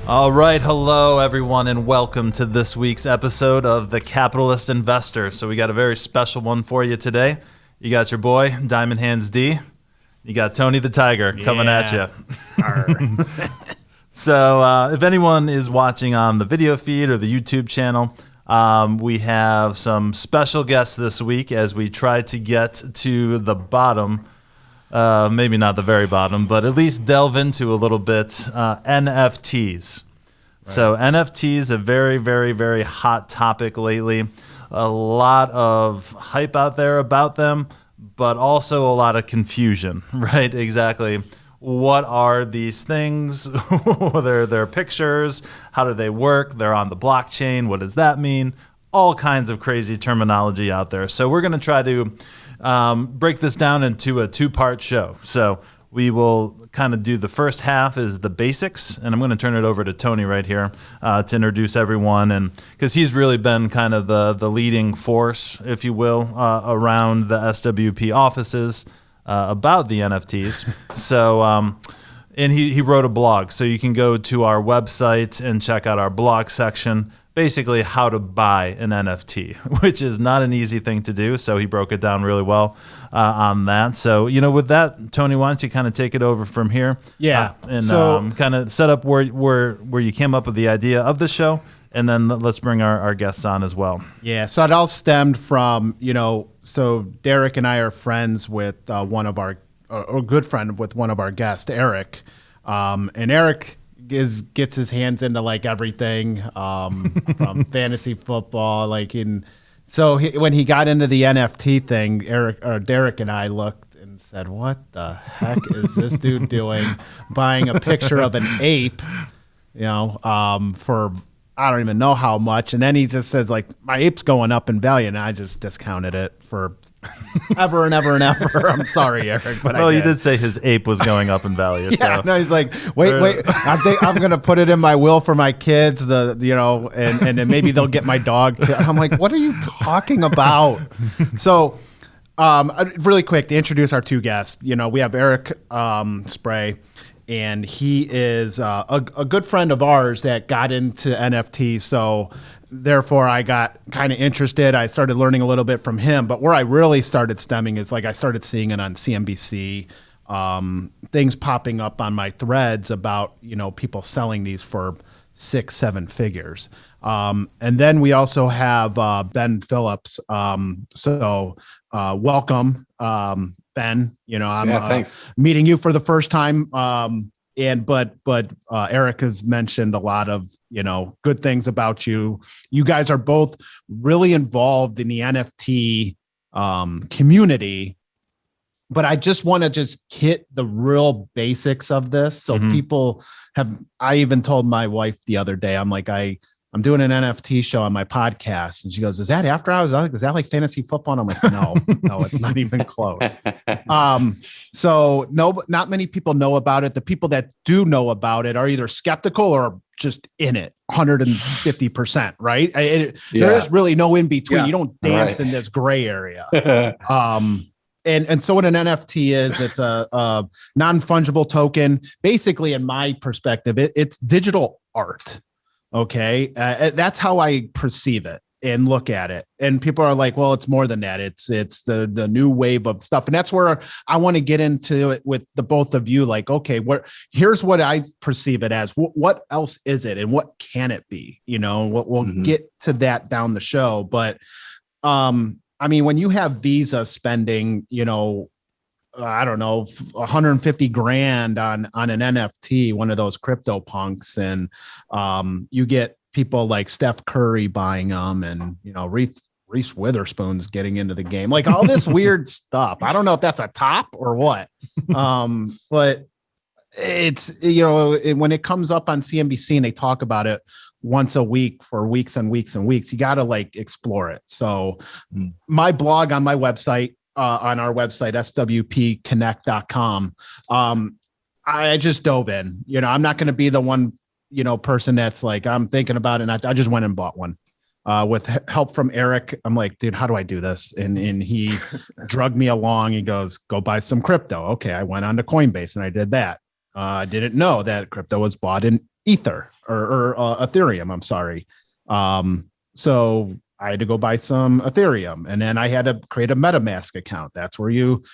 All right, hello everyone, and welcome to this week's episode of The Capitalist Investor. So we got a very special one for you today. You got your boy, Diamond Hands D. You got Tony the Tiger coming at you. So if anyone is watching on the video feed or the YouTube channel, we have some special guests this week as we try to get to the bottom. Maybe not the very bottom, but at least delve into a little bit NFTs. Right. So NFTs, a very, very, very hot topic lately. A lot of hype out there about them, but also a lot of confusion, right? Exactly. What are these things? They're pictures. How do they work? They're on the blockchain. What does that mean? All kinds of crazy terminology out there. So we're going to try to break this down into a two-part show. So we will kind of do the first half is the basics, and I'm going to turn it over to Tony right here to introduce everyone, and because he's really been kind of the leading force, if you will, around the SWP offices about the NFTs. So and he wrote a blog, so you can go to our website and check out our blog section, basically how to buy an NFT, which is not an easy thing to do. So he broke it down really well on that. So, with that, Tony, why don't you kind of take it over from here? Yeah. And kind of set up where you came up with the idea of the show. And then let's bring our guests on as well. Yeah. So it all stemmed from, so Derek and I are friends with a good friend with one of our guests, Eric. And Eric gets his hands into like everything from fantasy football, when he got into the NFT thing, Derek and I looked and said, "What the heck is this dude doing? Buying a picture of an ape, for I don't even know how much?" And then he just says, like, "My ape's going up in value," and I just discounted it for ever and ever and ever. I'm sorry, Eric, but you did say his ape was going up in value. Yeah, so. No, he's like, wait. I think I'm gonna put it in my will for my kids. And then maybe they'll get my dog too. I'm like, what are you talking about? So, really quick to introduce our two guests. We have Eric Spray, and he is a good friend of ours that got into NFTs. So therefore, I got kind of interested. I started learning a little bit from him. But where I really started stemming is I started seeing it on CNBC, things popping up on my threads about, people selling these for 6-7 figures. And then we also have Ben Phillips. Welcome, Ben. I'm meeting you for the first time. But Eric has mentioned a lot of, good things about you. You guys are both really involved in the NFT community, but I just want to hit the real basics of this. So I even told my wife the other day, I'm like, I'm doing an NFT show on my podcast. And she goes, "Is that after hours?" I was like, "Is that like fantasy football?" And I'm like, no, it's not even close. So not many people know about it. The people that do know about it are either skeptical or just in it 150%, right? There is really no in between. Yeah. You don't dance in this gray area. And so what an NFT is, it's a non-fungible token. Basically, in my perspective, it's digital art. Okay. That's how I perceive it and look at it. And people are like, well, it's more than that. It's the new wave of stuff. And that's where I want to get into it with the both of you. Like, okay, here's what I perceive it as. What else is it? And what can it be? We'll get to that down the show. But, when you have Visa spending, I don't know, 150 grand on an NFT, one of those crypto punks. And you get people like Steph Curry buying them and, Reese Witherspoon's getting into the game, like all this weird stuff. I don't know if that's a top or what. But it's, when it comes up on CNBC and they talk about it once a week for weeks and weeks and weeks, you got to explore it. So my blog on my website, on our website, swpconnect.com. I just dove in, I'm not going to be the one, person that's like, I'm thinking about it. And I just went and bought one with help from Eric. I'm like, dude, how do I do this? And he drugged me along. He goes, go buy some crypto. Okay. I went on to Coinbase and I did that. I didn't know that crypto was bought in Ether or Ethereum. I'm sorry. So I had to go buy some Ethereum, and then I had to create a MetaMask account. That's where you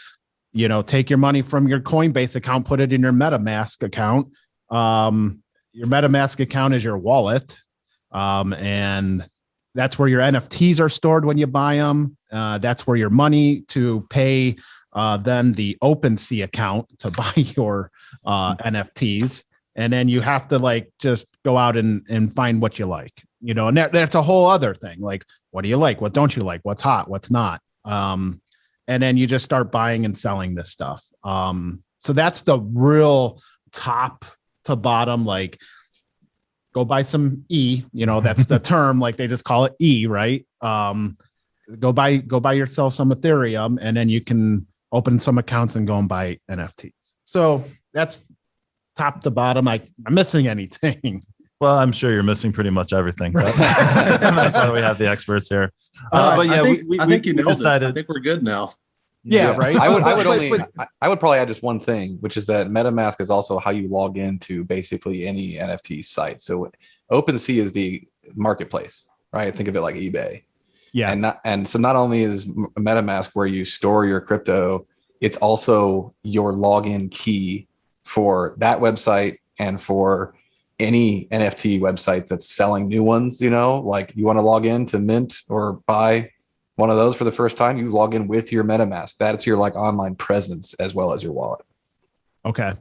take your money from your Coinbase account, put it in your MetaMask account. Your MetaMask account is your wallet. And that's where your NFTs are stored when you buy them. That's where your money to pay then the OpenSea account to buy your NFTs. And then you have to just go out and find what you like, and that's a whole other thing. Like, what do you like? What don't you like? What's hot? What's not? And then you just start buying and selling this stuff. So that's the real top to bottom, go buy some that's the term, they just call it E, right? Go buy yourself some Ethereum, and then you can open some accounts and go and buy NFTs. So that's top to bottom. I'm missing anything? Well, I'm sure you're missing pretty much everything. But that's why we have the experts here. But yeah, I think you decided. I think we're good now. Yeah, right. I would probably add just one thing, which is that MetaMask is also how you log into basically any NFT site. So OpenSea is the marketplace, right? Think of it like eBay. Yeah. And so not only is MetaMask where you store your crypto, it's also your login key for that website and for any NFT website that's selling new ones. Like you want to log in to mint or buy one of those for the first time, you log in with your MetaMask. That's your online presence as well as your wallet. Okay,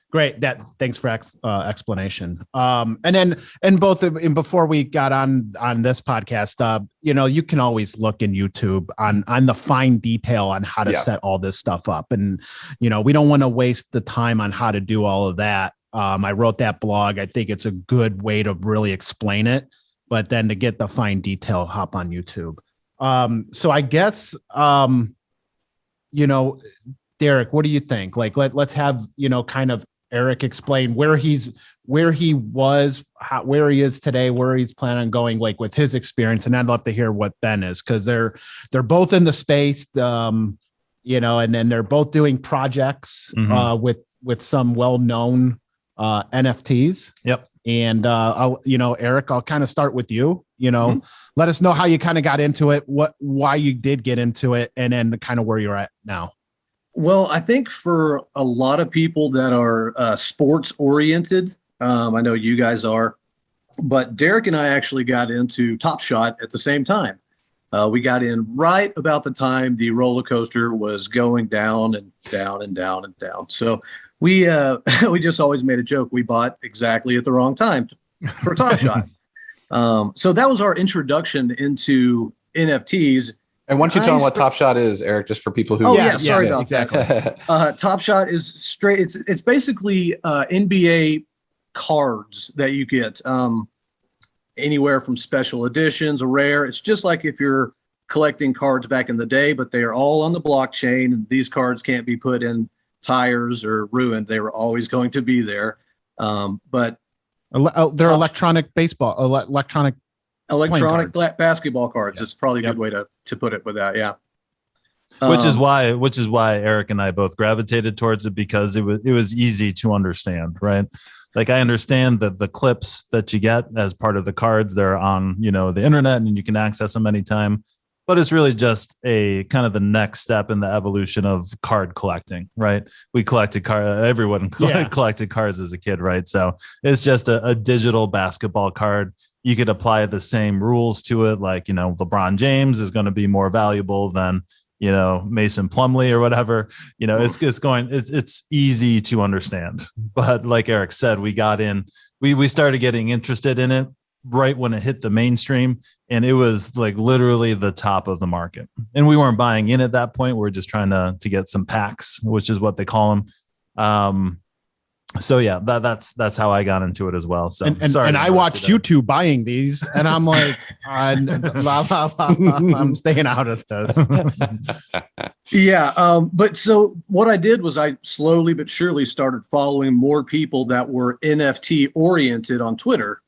great. Thanks for explanation. And before we got on this podcast, you can always look in YouTube on the fine detail on how to set all this stuff up. And, we don't want to waste the time on how to do all of that. I wrote that blog. I think it's a good way to really explain it, but then to get the fine detail, hop on YouTube. So I guess, Derek, what do you think? Let's have, kind of Eric explain where he was, where he is today, where he's planning on going, with his experience. And I'd love to hear what Ben is, because they're both in the space, and then they're both doing projects, with some well-known, NFTs. Yep. And, Eric, I'll kind of start with you, let us know how you kind of got into it, why you did get into it, and then kind of where you're at now. Well, I think for a lot of people that are sports oriented, I know you guys are, but Derek and I actually got into Top Shot at the same time. We got in right about the time the roller coaster was going down and down and down and down. So we just always made a joke. We bought exactly at the wrong time for Top Shot. So that was our introduction into NFTs. And why don't you tell them what Top Shot is, Eric, just for people who... Sorry about that. Top Shot is straight. It's basically NBA cards that you get anywhere from special editions or rare. It's just like if you're collecting cards back in the day, but they are all on the blockchain. And these cards can't be put in tires or ruined. They were always going to be there. But they're electronic baseball, electronic basketball cards. It's probably a good way to put it with that. Yeah. Which is why Eric and I both gravitated towards it, because it was easy to understand, right? I understand that the clips that you get as part of the cards, they're on, the internet and you can access them anytime, but it's really just a kind of the next step in the evolution of card collecting, right? We collected everyone collected cards as a kid, right? So it's just a digital basketball card. You could apply the same rules to it. LeBron James is going to be more valuable than, Mason Plumlee or whatever, it's easy to understand. But like Eric said, we got in, we started getting interested in it right when it hit the mainstream, and it was literally the top of the market. And we weren't buying in at that point. We were just trying to get some packs, which is what they call them. So yeah, that's how I got into it as well. So and I watched you two buying these, and I'm like, I'm staying out of this. Yeah. But so what I did was I slowly but surely started following more people that were NFT oriented on Twitter.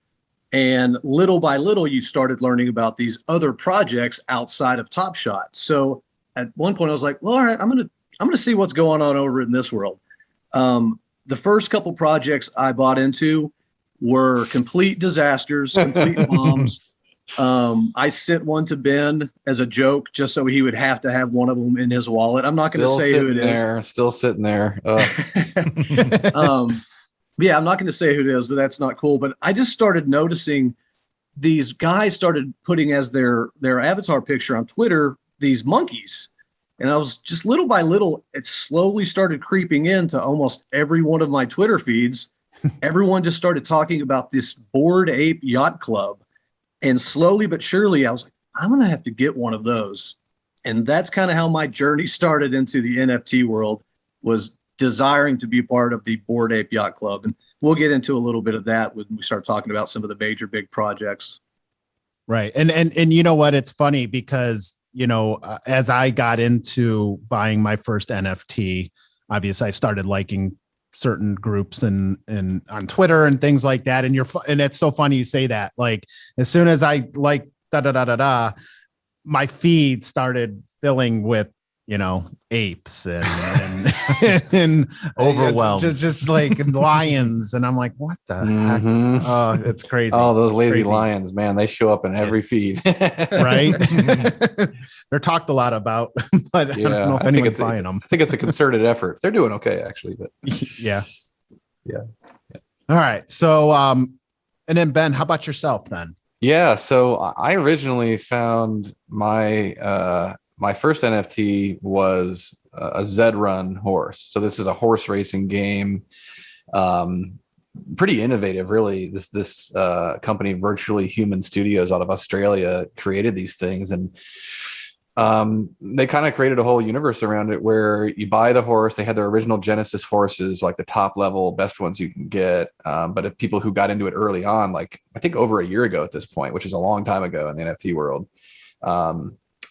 And little by little, you started learning about these other projects outside of Top Shot. So at one point I was like, well, all right, I'm going to see what's going on over in this world. The first couple projects I bought into were complete disasters, complete bombs. I sent one to Ben as a joke, just so he would have to have one of them in his wallet. I'm not going to say who it is. Still sitting there. Yeah, I'm not going to say who it is, but that's not cool. But I just started noticing these guys started putting as their avatar picture on Twitter these monkeys. And I was just little by little, it slowly started creeping into almost every one of my Twitter feeds. Everyone just started talking about this Bored Ape Yacht Club. And slowly but surely, I was like, I'm going to have to get one of those. And that's kind of how my journey started into the NFT world, was desiring to be part of the Bored Ape Yacht Club. And we'll get into a little bit of that when we start talking about some of the major big projects. Right. And you know what? It's funny because, as I got into buying my first NFT, obviously I started liking certain groups and on Twitter and things like that. And it's so funny you say that. Like, as soon as I like my feed started filling with, apes and and overwhelmed, just like lions. And I'm like, what the heck? Oh, it's crazy. Oh, those lazy lions, man, they show up in every feed. Right. They're talked a lot about, but I don't know if anyone's buying them. I think it's a concerted effort. They're doing okay, actually. But yeah. All right. So, and then Ben, how about yourself then? Yeah. So I originally found my first NFT was a Zed Run horse. So this is a horse racing game. Pretty innovative, really. This company, Virtually Human Studios, out of Australia, created these things, and they kind of created a whole universe around it where you buy the horse. They had their original Genesis horses, like the top level, best ones you can get. But if people who got into it early on, like I think over a year ago at this point, which is a long time ago in the NFT world,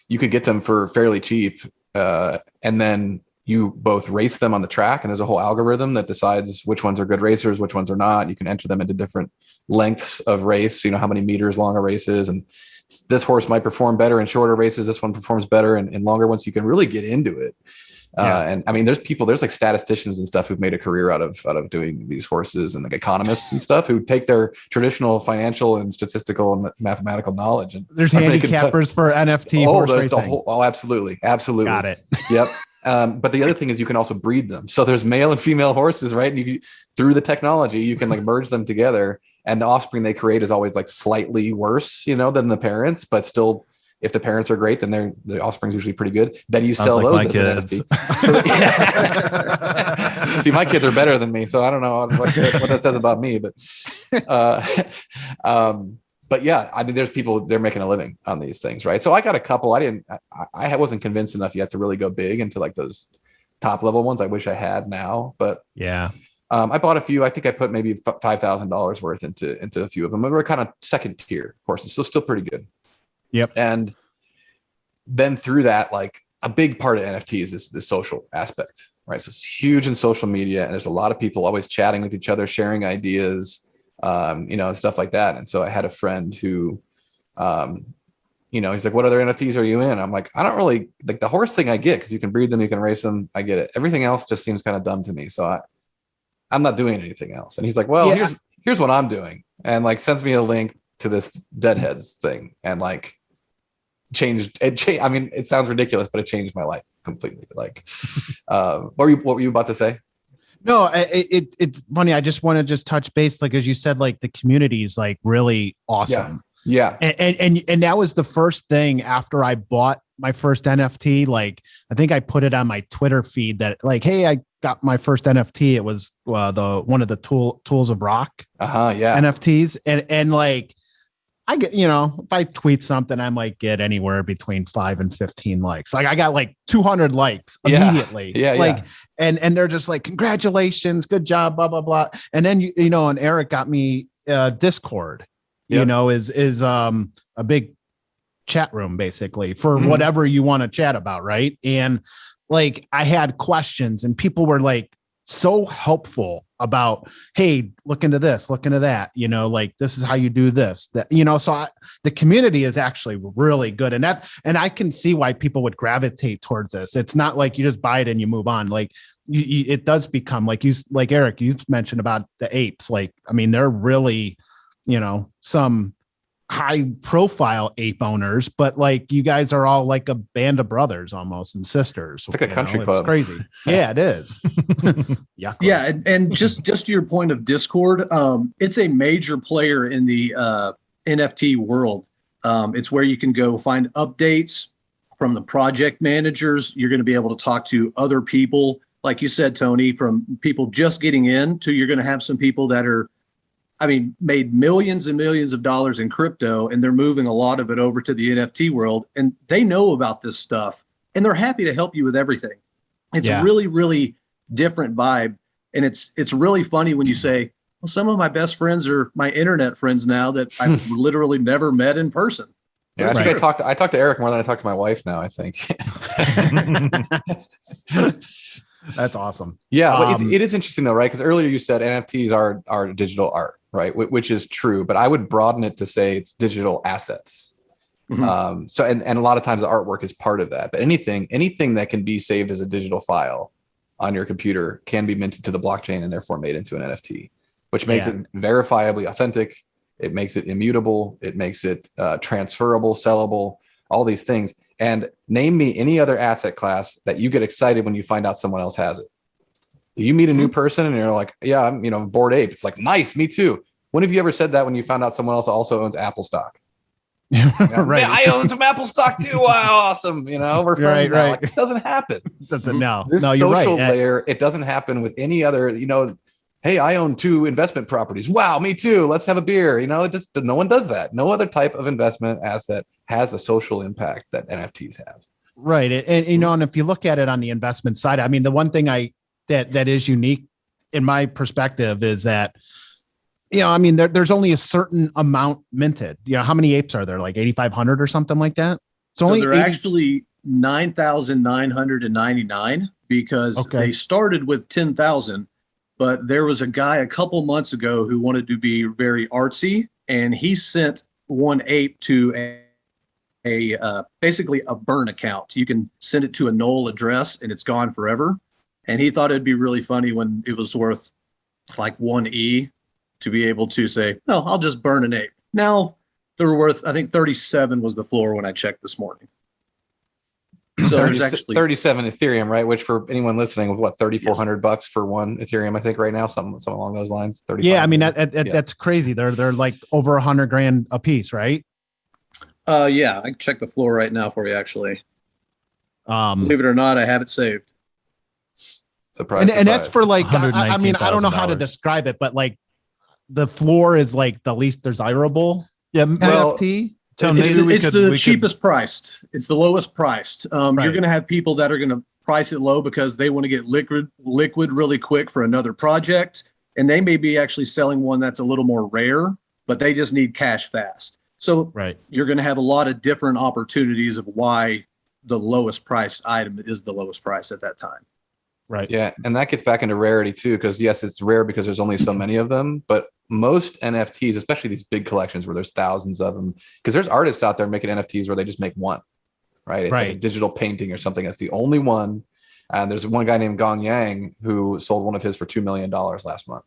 you could get them for fairly cheap. And then you both race them on the track, and there's a whole algorithm that decides which ones are good racers, which ones are not. You can enter them into different lengths of race, how many meters long a race is. And this horse might perform better in shorter races. This one performs better in longer ones. You can really get into it. And I mean, there's like statisticians and stuff who've made a career out of doing these horses, and like economists and stuff who take their traditional financial and statistical and mathematical knowledge. And there's handicappers for NFT horse racing. Absolutely. Got it. Yep. But the other thing is you can also breed them. So there's male and female horses, right? And through the technology, you can like merge them together, and the offspring they create is always like slightly worse, than the parents, but still, if the parents are great, then the offspring's usually pretty good. Then you sell those. My kids. See, my kids are better than me, so I don't know what that says about me. But yeah, I mean, there's people, they're making a living on these things, right? So I got a couple. I wasn't convinced enough yet to really go big into like those top level ones. I wish I had now, but yeah. I bought a few. I think I put maybe $5,000 worth into a few of them. They were kind of second tier horses, so still pretty good. Yep. And then through that, like a big part of NFTs is the social aspect, right? So it's huge in social media, and there's a lot of people always chatting with each other, sharing ideas, and stuff like that. And so I had a friend who, he's like, what other NFTs are you in? I'm like, I don't really like the horse thing. I get, because you can breed them, you can race them. I get it. Everything else just seems kind of dumb to me. So I'm not doing anything else. And he's like, well, here's what I'm doing. And like sends me a link to this Deadheads thing, and like changed. I mean, it sounds ridiculous, but it changed my life completely. Like, what were you about to say? No, it's funny. I just want to touch base, like, as you said, like the community is like really awesome. Yeah. And that was the first thing after I bought my first NFT. Like, I think I put it on my Twitter feed that like, hey, I got my first NFT. It was one of the Tools of Rock NFTs. And like, I get, if I tweet something, I might get anywhere between 5 and 15 likes. Like I got like 200 likes immediately. And they're just like, congratulations, good job, blah, blah, blah. And then, and Eric got me Discord, is a big chat room basically for whatever you want to chat about. Right. And like, I had questions, and people were like so helpful about, hey, look into this, look into that, like this is how you do this, that, so the community is actually really good. And I can see why people would gravitate towards this. It's not like you just buy it and you move on. Like it does become like Eric, you mentioned about the apes. Like, I mean, they're really, some high profile ape owners, but like you guys are all like a band of brothers almost and sisters. It's like a country club. It's crazy. Yeah, it is. Yeah. And just to your point of Discord, it's a major player in the NFT world. It's where you can go find updates from the project managers. You're going to be able to talk to other people. Like you said, Tony, from people just getting in to you're going to have some people that are, made millions and millions of dollars in crypto, and they're moving a lot of it over to the NFT world, and they know about this stuff, and they're happy to help you with everything. It's a really, really different vibe, and it's really funny when you say, well, some of my best friends are my internet friends now that I've literally never met in person. Yeah, I talked to Eric more than I talk to my wife now, I think. That's awesome. Yeah, but it is interesting though, right? Because earlier you said NFTs are digital art, right? Which is true, but I would broaden it to say it's digital assets. Mm-hmm. So a lot of times the artwork is part of that. But anything that can be saved as a digital file on your computer can be minted to the blockchain and therefore made into an NFT, which makes it verifiably authentic. It makes it immutable. It makes it transferable, sellable, all these things. And name me any other asset class that you get excited when you find out someone else has it. You meet a new person and you're like, yeah, I'm Bored Ape. It's like, nice, me too. When have you ever said that when you found out someone else also owns Apple stock? Right. I own some Apple stock too. Wow, awesome. We're friends now. Like, it doesn't happen. This you're social layer, it doesn't happen with any other, hey, I own 2 investment properties. Wow, me too. Let's have a beer. No one does that. No other type of investment asset has a social impact that NFTs have. Right. And if you look at it on the investment side, the one thing that is unique in my perspective is that, there's only a certain amount minted. How many apes are there? Like 8,500 or something like that? So they're actually 9,999 because they started with 10,000. But there was a guy a couple months ago who wanted to be very artsy, and he sent one ape to a basically a burn account. You can send it to a null address, and it's gone forever. And he thought it'd be really funny when it was worth like 1E to be able to say, no, I'll just burn an ape. Now they're worth, I think 37 was the floor when I checked this morning. So there's actually 37 Ethereum, right? Which for anyone listening was what, $3,400 for one Ethereum, I think right now, something along those lines. 35. Yeah, that's crazy. They're like over $100,000 a piece, right? Yeah, I can check the floor right now for you. Actually, believe it or not, I have it saved. Surprise! And that's for like, I don't know how to describe it, but like the floor is like the least desirable. Yeah, NFT. It's the cheapest priced. It's the lowest priced. You're going to have people that are going to price it low because they want to get liquid really quick for another project. And they may be actually selling one that's a little more rare, but they just need cash fast. So you're going to have a lot of different opportunities of why the lowest priced item is the lowest price at that time. Right. Yeah. And that gets back into rarity too, because yes, it's rare because there's only so many of them, but most NFTs, especially these big collections where there's thousands of them, because there's artists out there making NFTs where they just make one, right? It's like a digital painting or something. That's the only one. And there's one guy named Gong Yang who sold one of his for $2 million last month.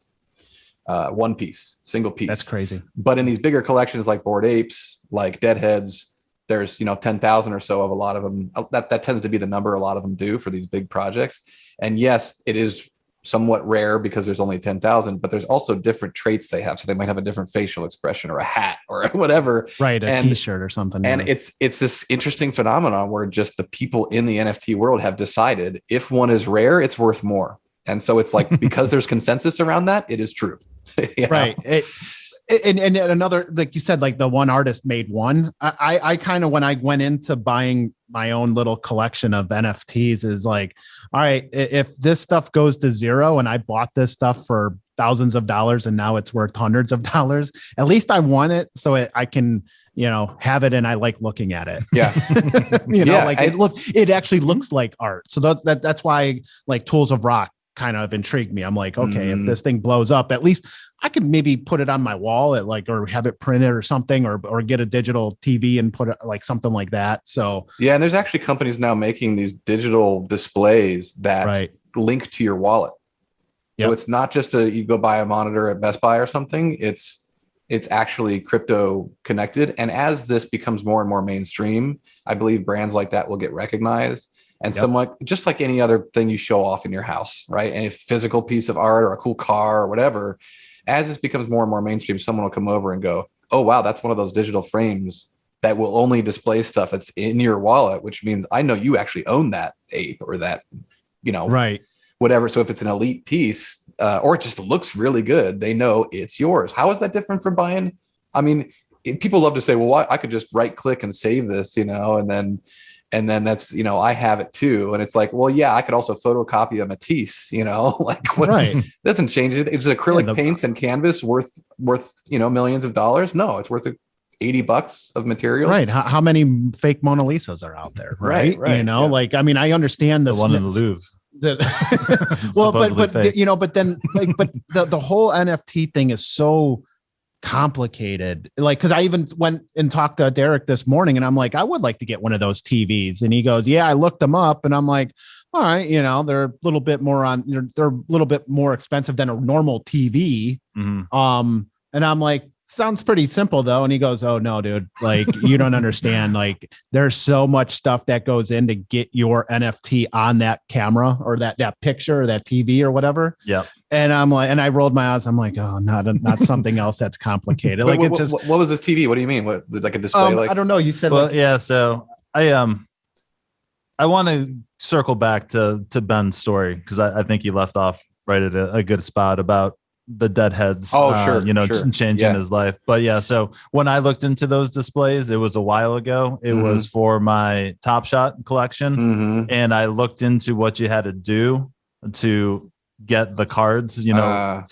One piece, single piece. That's crazy. But in these bigger collections like Bored Apes, like Deadheads, there's 10,000 or so of a lot of them. That tends to be the number a lot of them do for these big projects. And yes, it is somewhat rare because there's only 10,000, but there's also different traits they have. So they might have a different facial expression or a hat or whatever. Right. A t-shirt or something. And it's this interesting phenomenon where just the people in the NFT world have decided if one is rare, it's worth more. And so it's like, because there's consensus around that, it is true. Right. And another, like you said, like the one artist made one. I kind of, when I went into buying my own little collection of NFTs, is like, all right, if this stuff goes to zero and I bought this stuff for thousands of dollars and now it's worth hundreds of dollars, at least I want it so I can, have it and I like looking at it. Yeah. It actually looks like art. So that's why like Tools of Rock kind of intrigued me. I'm like, okay, if this thing blows up, at least I could maybe put it on my wall or have it printed or something, or get a digital TV and put it like something like that. So yeah. And there's actually companies now making these digital displays that link to your wallet. So it's not just you go buy a monitor at Best Buy or something. It's actually crypto connected. And as this becomes more and more mainstream, I believe brands like that will get recognized. And somewhat just like any other thing you show off in your house, right? And a physical piece of art or a cool car or whatever, as this becomes more and more mainstream, someone will come over and go, oh, wow, that's one of those digital frames that will only display stuff that's in your wallet, which means I know you actually own that ape or that, right. Whatever. So if it's an elite piece or it just looks really good, they know it's yours. How is that different from buying? I mean, people love to say, well, I could just right click and save this, and then that's, I have it too. And it's like, well, yeah, I could also photocopy a Matisse, like what right. doesn't change it. It's acrylic paints and canvas worth, millions of dollars. No, it's worth $80 of material. Right. How many fake Mona Lisas are out there? Right. Like, I mean, I understand this. The one in the Louvre. Well, but the whole NFT thing is so complicated. Like, because I even went and talked to Derek this morning, and I'm like, I would like to get one of those TVs, and he goes, "Yeah, I looked them up," and I'm like, "All right, they're a little bit more they're a little bit more expensive than a normal TV." Mm-hmm. And I'm like, sounds pretty simple though. And he goes, oh no, dude, like you don't understand. Like there's so much stuff that goes in to get your NFT on that camera or that picture or that TV or whatever. Yeah. And I'm like, and I rolled my eyes. I'm like, oh, not something else that's complicated. Like what was this TV? What do you mean? What, like a display? I don't know. You said, so I want to circle back to Ben's story, because I think he left off right at a good spot about the deadheads, sure. changing his life. But yeah, so when I looked into those displays, it was a while ago. It was for my Top Shot collection. And I looked into what you had to do to get the cards,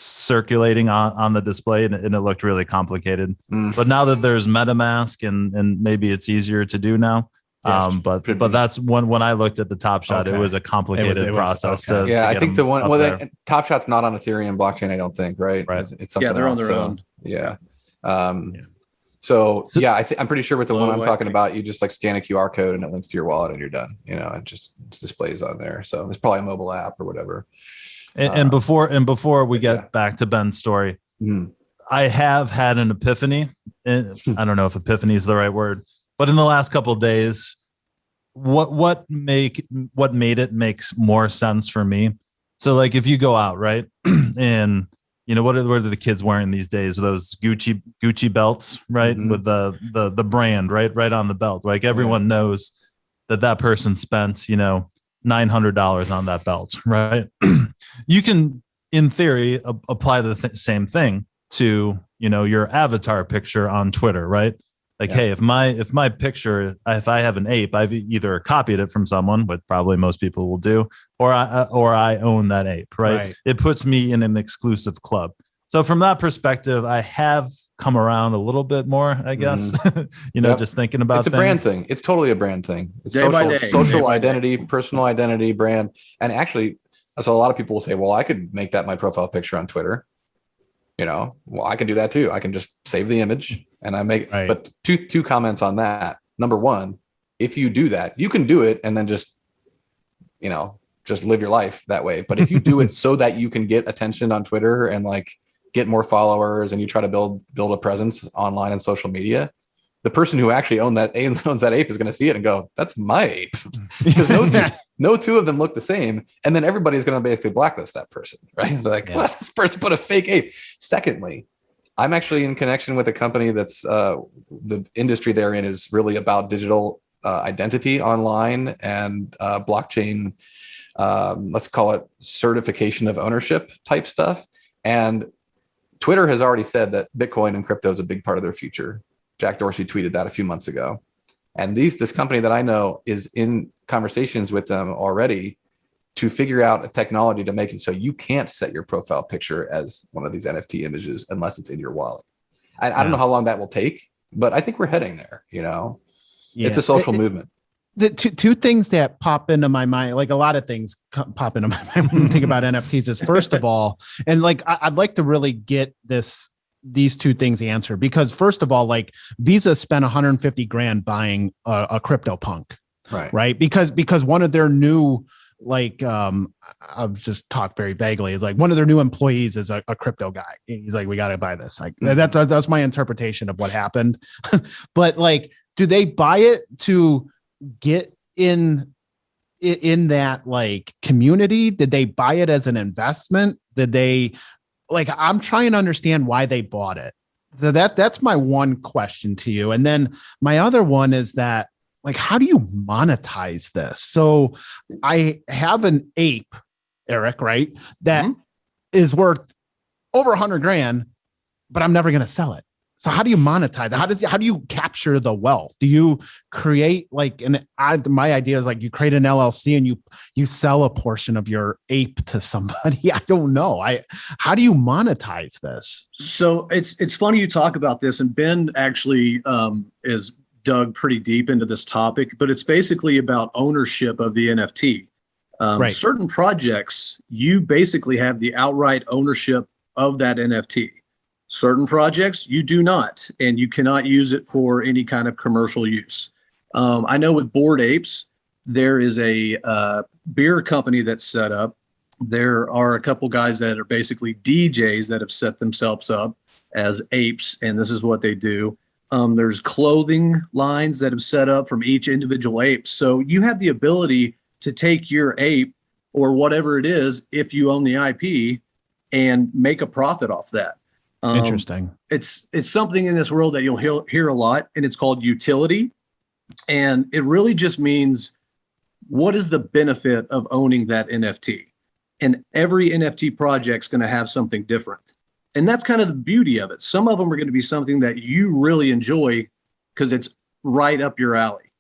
circulating on the display, and it looked really complicated. But now that there's MetaMask and maybe it's easier to do now. But that's when I looked at the Top Shot, it was a complicated process to I think the one Top Shot's not on Ethereum blockchain, I don't think, right? It's something they're else, on their own. Yeah. So I'm pretty sure with the one I'm talking about, you just like scan a QR code and it links to your wallet and you're done. It just displays on there. So it's probably a mobile app or whatever. And before we get back to Ben's story, I have had an epiphany. I don't know if epiphany is the right word. But in the last couple of days, what made it makes more sense for me. So like if you go out, right, and what are the kids wearing these days? Those Gucci belts, right, with the brand right on the belt. Like everyone knows that person spent $900 on that belt, right? You can, in theory, apply the same thing to your avatar picture on Twitter, right? Like, hey, if my picture, if I have an ape, I've either copied it from someone, but probably most people will do, or I own that ape, right? It puts me in an exclusive club. So from that perspective, I have come around a little bit more, I guess, just thinking about it's a brand thing. It's totally a brand thing. It's social identity, personal identity, brand. And actually, so a lot of people will say, well, I could make that my profile picture on Twitter. Well, I can do that too. I can just save the image and I make, but two comments on that. Number one, if you do that, you can do it and then just live your life that way. But if you do it so that you can get attention on Twitter and like get more followers and you try to build a presence online and social media, the person who actually owns that ape is going to see it and go, that's my ape. Because no two of them look the same. And then everybody's going to basically blacklist that person, right? They're like, well, this person put a fake ape. Secondly, I'm actually in connection with a company that's the industry they're in is really about digital identity online and blockchain, let's call it certification of ownership type stuff. And Twitter has already said that Bitcoin and crypto is a big part of their future. Jack Dorsey tweeted that a few months ago. And this company that I know is in conversations with them already to figure out a technology to make it so you can't set your profile picture as one of these NFT images unless it's in your wallet. I don't know how long that will take, but I think we're heading there, It's a social movement. The two things that pop into my mind, like a lot of things pop into my mind when I think about NFTs is, first of all, and like I'd like to really get these two things answered, because first of all, like Visa spent $150,000 buying a CryptoPunk, right? Because one of their new I've just talked very vaguely. It's like one of their new employees is a crypto guy. He's like, we got to buy this. Like that's my interpretation of what happened. But like, do they buy it to get in that like community? Did they buy it as an investment? Did they like, I'm trying to understand why they bought it. So that's my one question to you. And then my other one is that, like, how do you monetize this? So I have an ape, Eric, right? That is worth over $100,000, but I'm never going to sell it. So how do you monetize it? How do you capture the wealth? Do you create like my idea is like you create an LLC and you sell a portion of your ape to somebody. I don't know. How do you monetize this? So it's funny you talk about this, and Ben actually is dug pretty deep into this topic, but it's basically about ownership of the NFT. Right. Certain projects, you basically have the outright ownership of that NFT. Certain projects you do not, and you cannot use it for any kind of commercial use. I know with Bored Apes, there is a beer company that's set up. There are a couple guys that are basically DJs that have set themselves up as apes, and this is what they do. There's clothing lines that have set up from each individual ape. So you have the ability to take your ape or whatever it is, if you own the IP, and make a profit off that. Interesting. It's something in this world that you'll hear a lot, and it's called utility. And it really just means, what is the benefit of owning that NFT? And every NFT project's going to have something different. And that's kind of the beauty of it. Some of them are going to be something that you really enjoy because it's right up your alley.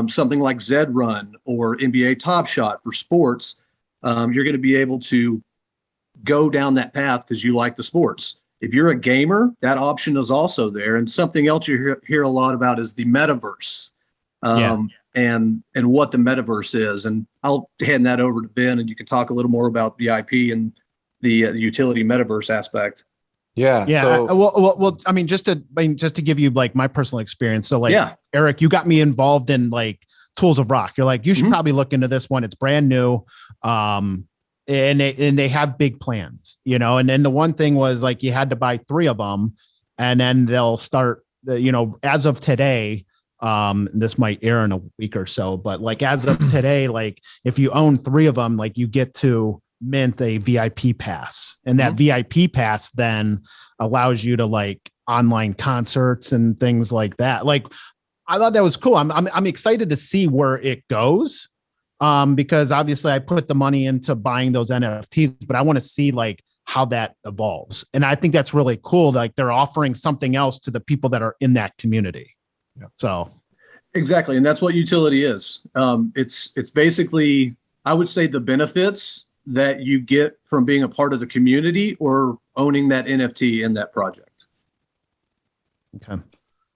Something like Zed Run or NBA Top Shot for sports, you're going to be able to go down that path because you like the sports. If you're a gamer, that option is also there. And something else you hear a lot about is the metaverse, and what the metaverse is. And I'll hand that over to Ben, and you can talk a little more about the IP and the utility metaverse aspect. Yeah. So, well, I mean, just to give you like my personal experience. So like, Eric, you got me involved in like Tools of Rock. You're like, you should probably look into this one. It's brand new. And they have big plans, you know, and then the one thing was like, you had to buy 3 of them, and then they'll start, as of today, this might air in a week or so, but like, as of today, like if you own 3 of them, like you get to mint a VIP pass, and that VIP pass then allows you to like online concerts and things like that. Like, I thought that was cool. I'm excited to see where it goes. Because obviously I put the money into buying those NFTs, but I want to see like how that evolves. And I think that's really cool. Like they're offering something else to the people that are in that community. Yeah. So. Exactly. And that's what utility is. It's basically, I would say, the benefits that you get from being a part of the community or owning that NFT in that project. Okay.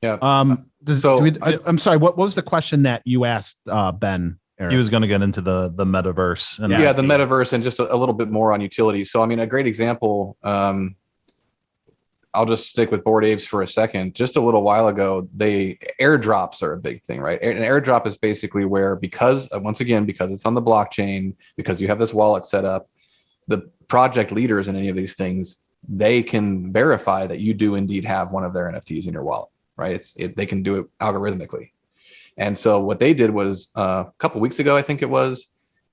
Yeah. I'm sorry. What was the question that you asked, Ben? He was going to get into the metaverse. And the metaverse, and just a little bit more on utility. So, I mean, a great example, I'll just stick with Bored Apes for a second. Just a little while ago, airdrops are a big thing, right? An airdrop is basically where, because it's on the blockchain, because you have this wallet set up, the project leaders in any of these things, they can verify that you do indeed have one of their NFTs in your wallet, right? They can do it algorithmically. And so what they did was a couple of weeks ago, I think it was,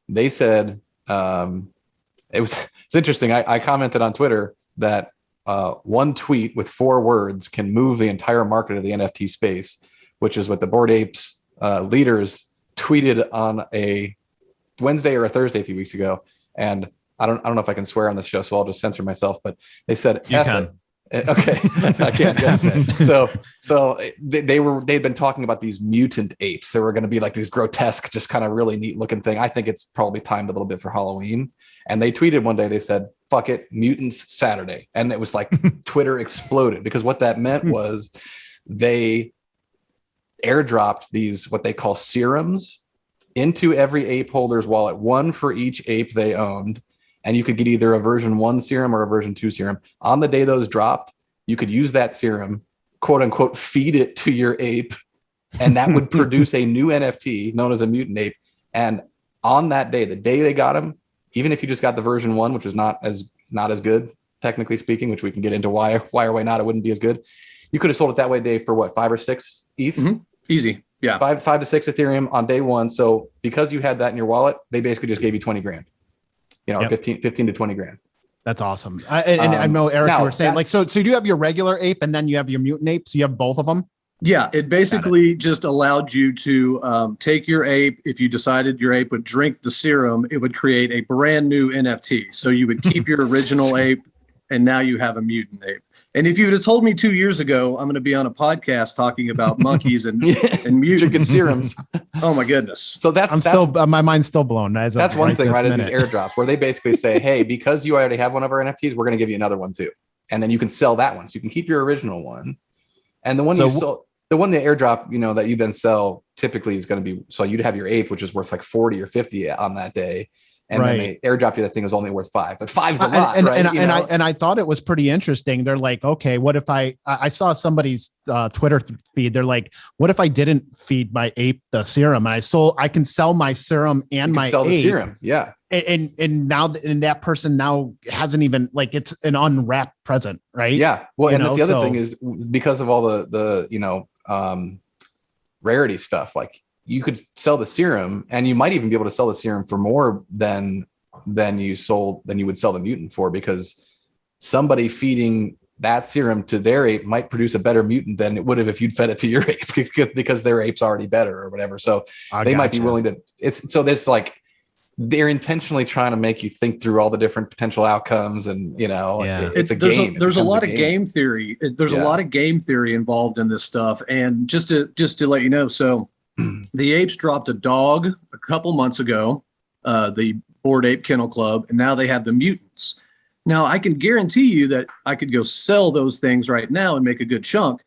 they said, it's interesting. I commented on Twitter that one tweet with 4 words can move the entire market of the NFT space, which is what the Bored Apes leaders tweeted on a Wednesday or a Thursday a few weeks ago. And I don't know if I can swear on this show, so I'll just censor myself, but they said, you can. Okay, I can't guess it. So they'd been talking about these mutant apes. They were going to be like these grotesque, just kind of really neat looking thing. I think it's probably timed a little bit for Halloween. And they tweeted one day, they said, "Fuck it, mutants Saturday," and it was like Twitter exploded, because what that meant was they airdropped these what they call serums into every ape holder's wallet, one for each ape they owned. And you could get either a version 1 serum or a version 2 serum. On the day those dropped, you could use that serum, quote unquote, feed it to your ape, and that would produce a new NFT known as a mutant ape. And on that day, the day they got them, even if you just got the version 1, which is not as good, technically speaking, which we can get into why or why not it wouldn't be as good. You could have sold it that way, Dave, for what, 5 or 6 ETH? Mm-hmm. Easy. Yeah. 5 to 6 Ethereum on day 1. So because you had that in your wallet, they basically just gave you 20 grand, yep. 15 to 20 grand. That's awesome. I know, Eric, you were saying like, so you do have your regular ape and then you have your mutant ape. So you have both of them. Yeah, it basically just allowed you to take your ape. If you decided your ape would drink the serum, it would create a brand new NFT. So you would keep your original ape, and now you have a mutant ape. And if you would have told me 2 years ago, I'm going to be on a podcast talking about monkeys and mutants drinking serums. Oh my goodness! So that's my mind's still blown. That's one thing, right? Is these airdrops where they basically say, "Hey, because you already have one of our NFTs, we're going to give you another one too, and then you can sell that one. So you can keep your original one, and the one you sold." The one the airdrop, that you then sell typically is going to be, so you'd have your ape, which is worth like 40 or 50 on that day. And then they airdrop you that thing was only worth 5, but 5's a lot, right? And I thought it was pretty interesting. They're like, okay, what if I saw somebody's Twitter feed. They're like, what if I didn't feed my ape the serum? And I can sell my serum and my sell ape. The serum. Yeah. And now that person now hasn't even, like, it's an unwrapped present, right? Yeah. Well, and that's the other thing is because of all the rarity stuff, like you could sell the serum and you might even be able to sell the serum for more than you would sell the mutant for, because somebody feeding that serum to their ape might produce a better mutant than it would have if you'd fed it to your ape because their ape's already better or whatever. So they might be willing to, there's like, they're intentionally trying to make you think through all the different potential outcomes, and it's a game. There's a lot of game theory. There's a lot of game theory involved in this stuff. And just to let you know, so the apes dropped a dog a couple months ago, the Bored Ape Kennel Club, and now they have the mutants. Now I can guarantee you that I could go sell those things right now and make a good chunk,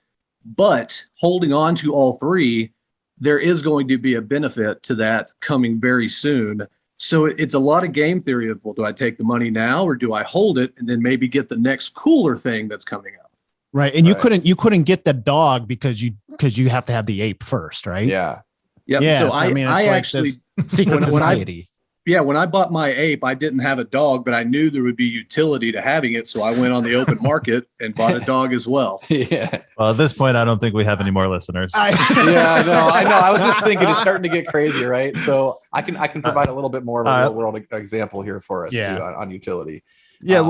but holding on to all three, there is going to be a benefit to that coming very soon. So it's a lot of game theory of, well, do I take the money now or do I hold it and then maybe get the next cooler thing that's coming out? Right. And you couldn't get the dog because you have to have the ape first, right? Yeah. Yep. Yeah. So I actually secret society. When I bought my ape, I didn't have a dog, but I knew there would be utility to having it. So I went on the open market and bought a dog as well. Yeah. Well, at this point, I don't think we have any more listeners. I know. I was just thinking it's starting to get crazy, right? So I can provide a little bit more of a real world example here for us too, on utility. Yeah.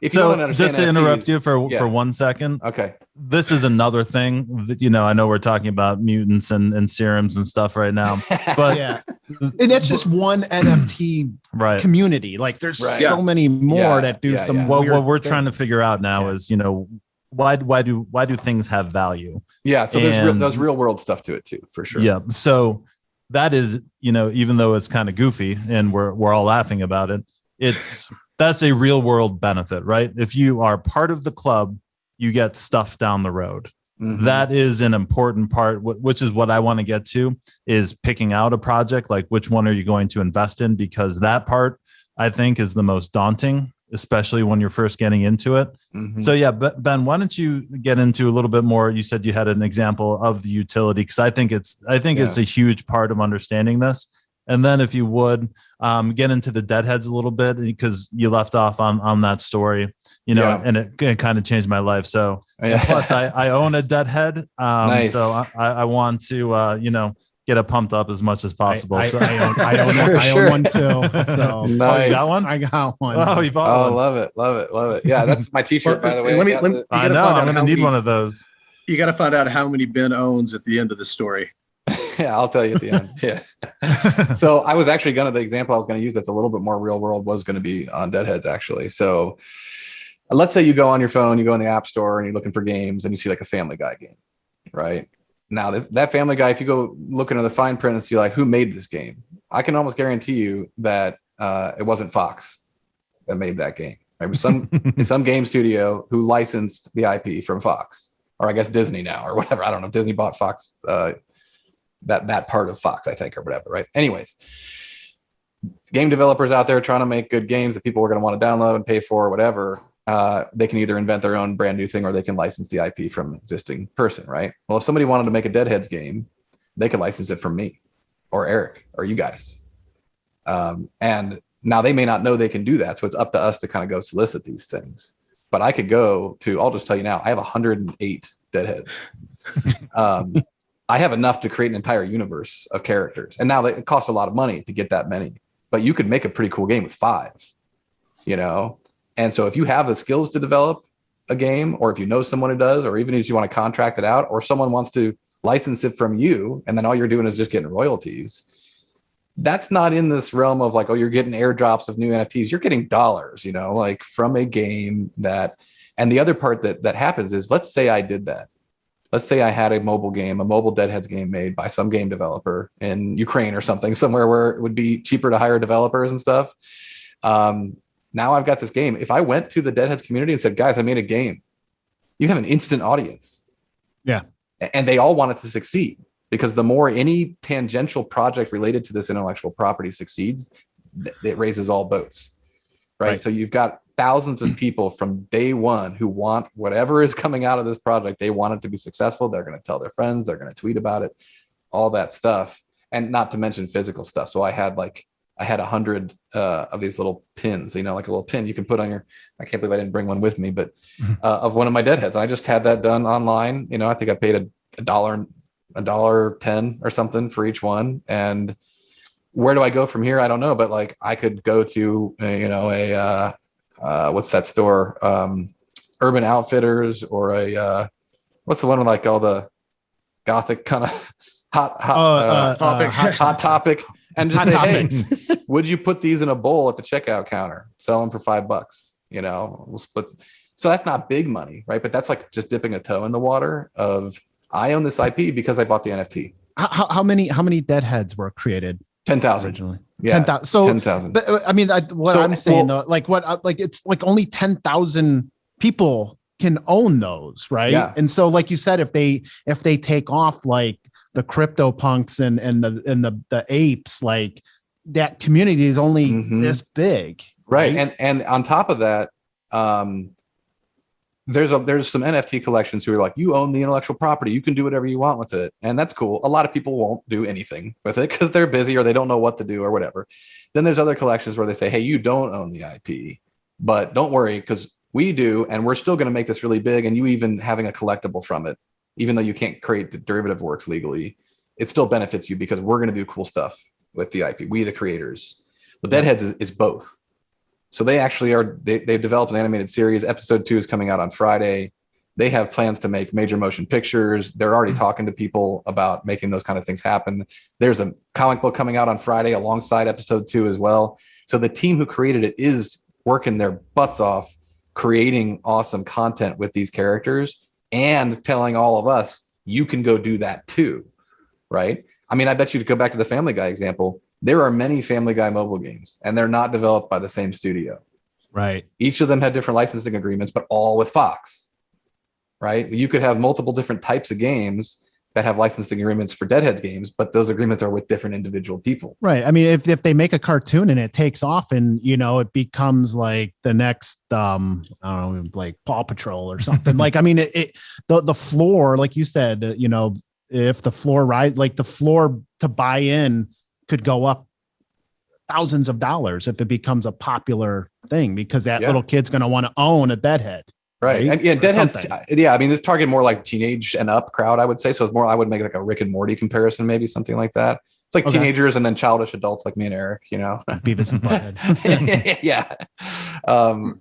If you don't understand just to NFTs, interrupt you for 1 second. Okay. This is another thing that, I know we're talking about mutants and serums and stuff right now, but and that's just one NFT community. Like there's so many more that do some. Well, what we're trying to figure out now is, why do things have value? Yeah. So there's real world stuff to it too, for sure. Yeah. So that is, even though it's kind of goofy and we're all laughing about it, that's a real world benefit, right? If you are part of the club, you get stuff down the road. Mm-hmm. That is an important part, which is what I want to get to, is picking out a project, like which one are you going to invest in? Because that part, I think, is the most daunting, especially when you're first getting into it. Mm-hmm. So yeah, Ben, why don't you get into a little bit more? You said you had an example of the utility, because I think it's a huge part of understanding this. And then if you would get into the deadheads a little bit, because you left off on that story, and it kind of changed my life. So plus I own a deadhead. Nice. So I want to, get it pumped up as much as possible. I own one too. So nice. You got one? I got one. Oh, you bought one. Love it. Yeah, that's my t-shirt, by the way. I know. I'm going to need one of those. You got to find out how many Ben owns at the end of the story. Yeah, I'll tell you at the end. Yeah. So I was actually the example I was going to use that's a little bit more real world was going to be on Deadheads, actually. So let's say you go on your phone, you go in the App Store and you're looking for games and you see like a Family Guy game, right? Now that Family Guy, if you go look into the fine print and see like who made this game, I can almost guarantee you that it wasn't Fox that made that game. It was some game studio who licensed the IP from Fox, or I guess Disney now, or whatever. I don't know. Disney bought Fox. That part of Fox, I think, or whatever, right? Anyways, game developers out there trying to make good games that people are going to want to download and pay for or whatever. They can either invent their own brand new thing or they can license the IP from an existing person, right? Well, if somebody wanted to make a Deadheads game, they could license it from me or Eric or you guys. And now they may not know they can do that. So it's up to us to kind of go solicit these things. But I could go to, I'll just tell you now, I have 108 deadheads. I have enough to create an entire universe of characters. And now it costs a lot of money to get that many, but you could make a pretty cool game with 5, you know? And so if you have the skills to develop a game, or if you know someone who does, or even if you want to contract it out, or someone wants to license it from you, and then all you're doing is just getting royalties, that's not in this realm of like, oh, you're getting airdrops of new NFTs. You're getting dollars, you know, like from a game that, and the other part that happens is, let's say I did that. Let's say I had a mobile game, a mobile Deadheads game made by some game developer in Ukraine or something, somewhere where it would be cheaper to hire developers and stuff. Now I've got this game. If I went to the Deadheads community and said, guys, I made a game, you have an instant audience. Yeah. And they all want it to succeed, because the more any tangential project related to this intellectual property succeeds, it raises all boats. Right. So you've got thousands of people from day one who want whatever is coming out of this project. They want it to be successful. They're going to tell their friends. They're going to tweet about it, all that stuff. And not to mention physical stuff. So I had 100 of these little pins, you know, like a little pin you can put on your, I can't believe I didn't bring one with me, but of one of my Deadheads. I just had that done online. You know, I think I paid $1.10 or something for each one. And where do I go from here? I don't know, but like I could go to, what's that store? Urban Outfitters, or what's the one with like all the gothic kind of hot topic, and just say, hey, would you put these in a bowl at the checkout counter, sell them for $5? You know, we'll split. So that's not big money, right? But that's like just dipping a toe in the water of, I own this IP because I bought the NFT. How many Deadheads were created? 10,000 originally. Yeah, 10,000. So 10,000. I mean, I'm saying though, it's like only 10,000 people can own those, right? Yeah. And so, like you said, if they take off, like the crypto punks and the apes, like that community is only this big, right? And on top of that, there's some NFT collections who are like, you own the intellectual property, you can do whatever you want with it. And that's cool. A lot of people won't do anything with it because they're busy or they don't know what to do or whatever. Then there's other collections where they say, hey, you don't own the IP, but don't worry, because we do, and we're still going to make this really big. And you even having a collectible from it, even though you can't create the derivative works legally, it still benefits you because we're going to do cool stuff with the IP. We, the creators. But Deadheads is both. So they actually they've developed an animated series. Episode 2 is coming out on Friday. They have plans to make major motion pictures. They're already talking to people about making those kind of things happen. There's a comic book coming out on Friday alongside episode 2 as well. So the team who created it is working their butts off, creating awesome content with these characters and telling all of us, you can go do that too, right? I mean, I bet you to go back to the Family Guy example, there are many Family Guy mobile games, and they're not developed by the same studio. Right. Each of them had different licensing agreements, but all with Fox, right? You could have multiple different types of games that have licensing agreements for Deadheads games, but those agreements are with different individual people. Right. I mean, if they make a cartoon and it takes off and, you know, it becomes like the next, I don't know, like Paw Patrol or something. Like, I mean, the floor, like you said, you know, if the floor the floor to buy in could go up thousands of dollars if it becomes a popular thing, because that little kid's going to want to own a Deadhead. Right. And yeah, Deadhead's, I mean, this target more like teenage and up crowd, I would say. So it's more, I would make like a Rick and Morty comparison, maybe something like that. It's like teenagers and then childish adults like me and Eric, you know. Beavis and Butthead. Yeah.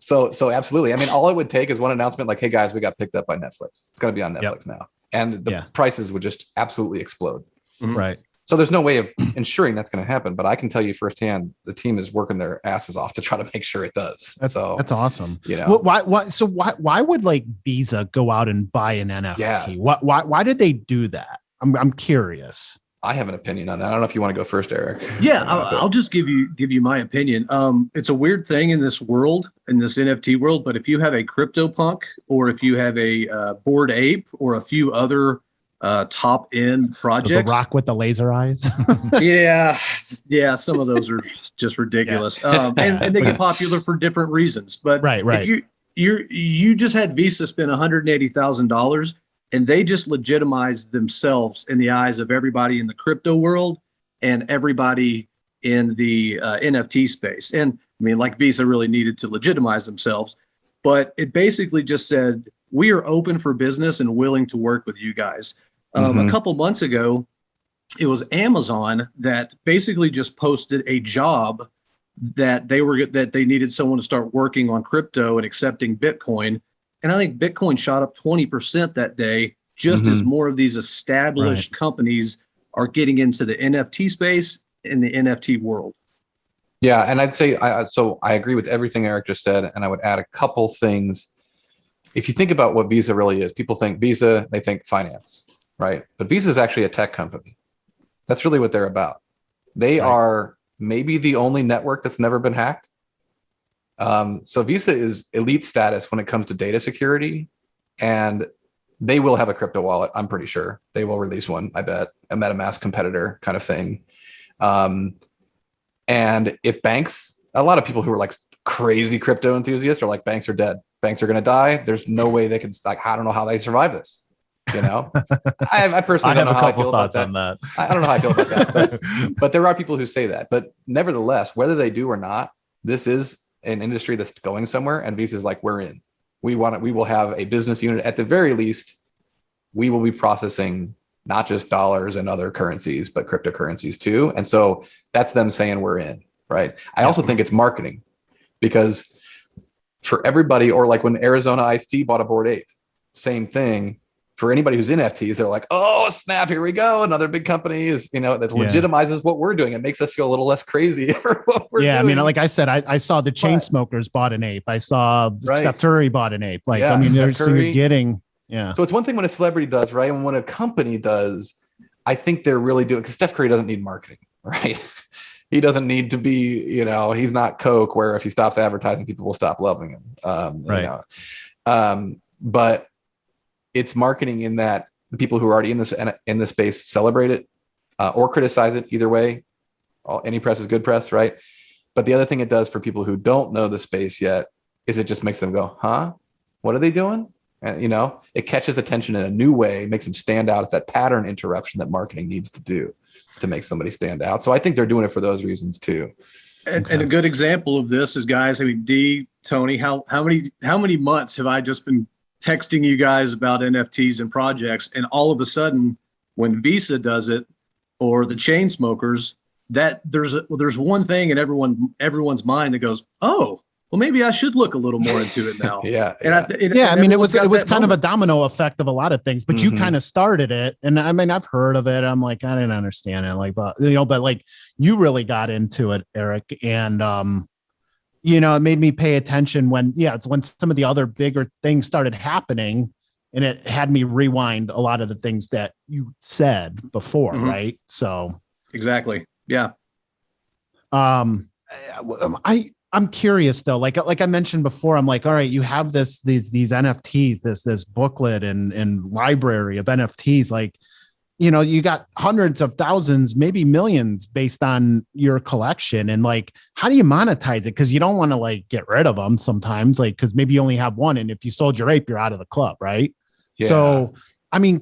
So absolutely. I mean, all it would take is one announcement like, hey guys, we got picked up by Netflix. It's going to be on Netflix now. And the prices would just absolutely explode. Right. So there's no way of ensuring that's going to happen, but I can tell you firsthand, the team is working their asses off to try to make sure it does. That's awesome. You know, why would like Visa go out and buy an NFT? Yeah. Why did they do that? I'm curious. I have an opinion on that. I don't know if you want to go first, Eric. Yeah, I'll just give you my opinion. It's a weird thing in this world, in this NFT world, but if you have a CryptoPunk or if you have a Bored Ape or a few other top end projects, the rock with the laser eyes. yeah, some of those are just ridiculous. And they get popular for different reasons. But if you just had Visa spend $180,000 and they just legitimized themselves in the eyes of everybody in the crypto world and everybody in the NFT space. And I mean, like Visa really needed to legitimize themselves, but it basically just said, we are open for business and willing to work with you guys. A couple months ago, it was Amazon that basically just posted a job that they needed someone to start working on crypto and accepting Bitcoin. And I think Bitcoin shot up 20% that day, just as more of these established companies are getting into the NFT space in the NFT world. Yeah, and I'd say so I agree with everything Eric just said, and I would add a couple things. If you think about what Visa really is, people think Visa, they think finance, right? But Visa is actually a tech company. That's really what they're about. They are maybe the only network that's never been hacked. So Visa is elite status when it comes to data security, and they will have a crypto wallet. I'm pretty sure they will release one. I bet a MetaMask competitor kind of thing. And if banks, a lot of people who are like crazy crypto enthusiasts are like, banks are dead. Banks are going to die. There's no way they can, like, I don't know how they survive this. You know, I personally don't know how I feel about that. I don't know how I feel about that, but there are people who say that. But nevertheless, whether they do or not, this is an industry that's going somewhere, and Visa is like, we're in. We will have a business unit at the very least. We will be processing not just dollars and other currencies, but cryptocurrencies too. And so that's them saying we're in, right? I also think it's marketing, because for everybody, or like when Arizona Ice-T bought a Bored Ape, same thing. For anybody who's in NFTs, they're like, oh, snap, here we go. Another big company is, that legitimizes what we're doing. It makes us feel a little less crazy for what we're doing. I mean, like I said, I saw the Chainsmokers bought an ape. I saw Steph Curry bought an ape. Like, I mean, so you're getting, So it's one thing when a celebrity does, right? And when a company does, I think they're really doing, because Steph Curry doesn't need marketing, right? He doesn't need to be, he's not Coke, where if he stops advertising, people will stop loving him. But it's marketing in that the people who are already in this space celebrate it or criticize it. Either way, any press is good press, right? But the other thing it does for people who don't know the space yet is it just makes them go, huh? What are they doing? And, it catches attention in a new way, makes them stand out. It's that pattern interruption that marketing needs to do to make somebody stand out. So I think they're doing it for those reasons too. And a good example of this is, guys, I mean, Tony, how many months have I just been texting you guys about NFTs and projects, and all of a sudden when Visa does it, or the Chainsmokers, that there's one thing in everyone's mind that goes, oh, well, maybe I should look a little more into it now. I mean, it was kind of a domino effect of a lot of things, but you kind of started it. And I mean, I've heard of it. I'm like, I didn't understand it. Like, but like you really got into it, Eric. And, it made me pay attention when some of the other bigger things started happening, and it had me rewind a lot of the things that you said before. Right. So. Exactly. Yeah. I'm curious though, like I mentioned before, I'm like, all right, you have these NFTs, this booklet and library of NFTs, like, you got hundreds of thousands, maybe millions based on your collection. And like, how do you monetize it? Cause you don't want to like get rid of them sometimes, like, cause maybe you only have one. And if you sold your ape, you're out of the club. Right. Yeah. So, I mean,